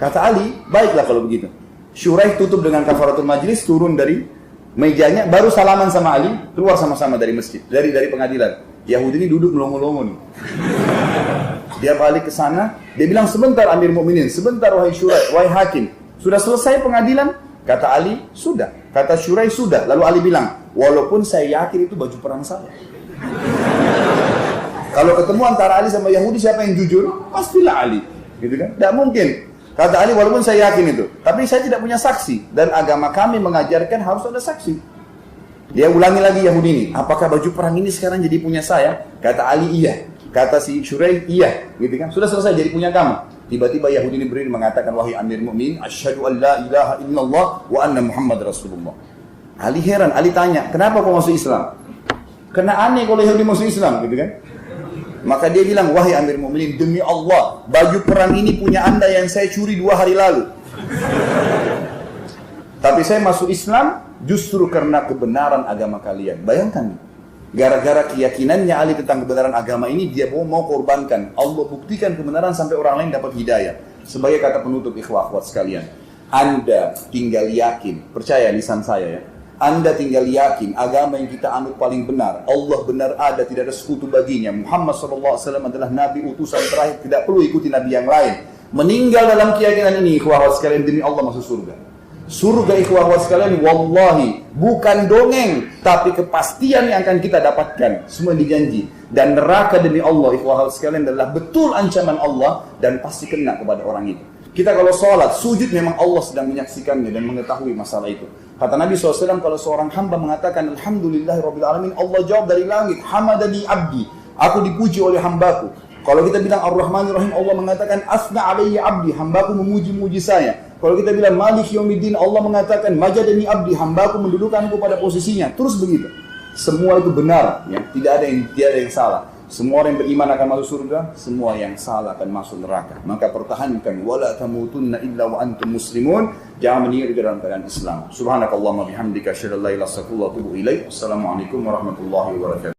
Kata Ali, baiklah kalau begitu. Syuraih tutup dengan kafaratul majlis, turun dari mejanya, baru salaman sama Ali, keluar sama-sama dari masjid, dari pengadilan. Yahudi ini duduk melongo-longo nih. Dia balik ke sana, dia bilang, sebentar Amir Mu'minin, sebentar wahai Syuraih, wahai hakim. Sudah selesai pengadilan? Kata Ali, sudah. Kata Syuraih, sudah. Lalu Ali bilang, walaupun saya yakin itu baju perang saya. Kalau ketemu antara Ali sama Yahudi, siapa yang jujur? Pastilah Ali. Gitu kan? Tidak mungkin. Kata Ali, walaupun saya yakin itu. Tapi saya tidak punya saksi. Dan agama kami mengajarkan harus ada saksi. Dia ulangi lagi Yahudi ini. Apakah baju perang ini sekarang jadi punya saya? Kata Ali, iya. Kata si Syuraih, iya. Gitu kan? Sudah selesai jadi punya kamu. Tiba-tiba Yahudi ini berdiri mengatakan, wahai Amir Mu'minin, asyhadu an la ilaha illallah wa anna Muhammad Rasulullah. Ali heran, Ali tanya, kenapa kau masuk Islam? Karena aneh kalau Yahudi masuk Islam, gitu kan? Maka dia bilang, wahai Amir Mu'minin, demi Allah, baju perang ini punya Anda yang saya curi 2 hari lalu. Tapi saya masuk Islam justru karena kebenaran agama kalian. Bayangkan nih. Gara-gara keyakinannya Ali tentang kebenaran agama ini, dia mau korbankan. Allah buktikan kebenaran sampai orang lain dapat hidayah. Sebagai kata penutup ikhwah sekalian, Anda tinggal yakin, percaya lisan saya ya, Anda tinggal yakin agama yang kita anut paling benar, Allah benar ada, tidak ada sekutu baginya, Muhammad SAW adalah Nabi utusan terakhir, tidak perlu ikuti Nabi yang lain. Meninggal dalam keyakinan ini, ikhwah sekalian, demi Allah masuk surga. Surga ikhwah sekalian, wallahi bukan dongeng, tapi kepastian yang akan kita dapatkan, semua dijanji. Dan neraka demi Allah ikhwah sekalian adalah betul ancaman Allah dan pasti kena kepada orang itu. Kita kalau sholat, sujud memang Allah sedang menyaksikannya dan mengetahui masalah itu. Kata Nabi SAW, kalau seorang hamba mengatakan Alhamdulillahirrabbilalamin, Allah jawab dari langit, Hamadani abdi, aku dipuji oleh hambaku. Kalau kita bilang Ar-Rahmanir-Rahim, Allah mengatakan Asna alayya abdi, hambaku memuji-muji saya. Kalau kita bilang Malik Yaumiddin, Allah mengatakan Majadani abdi, hambaku mendudukanku pada posisinya. Terus begitu. Semua itu benar, ya. Tidak ada yang salah. Semua orang yang beriman akan masuk surga, semua yang salah akan masuk neraka. Maka pertahankan wala tamutunna illa wa antum muslimun. Jangan meninggal dalam keadaan Islam. Subhanakallahumma bihamdika asyhadu an la ilaha illa anta astaghfiruka wa atubu ilaik. Wassalamualaikum warahmatullahi wabarakatuh.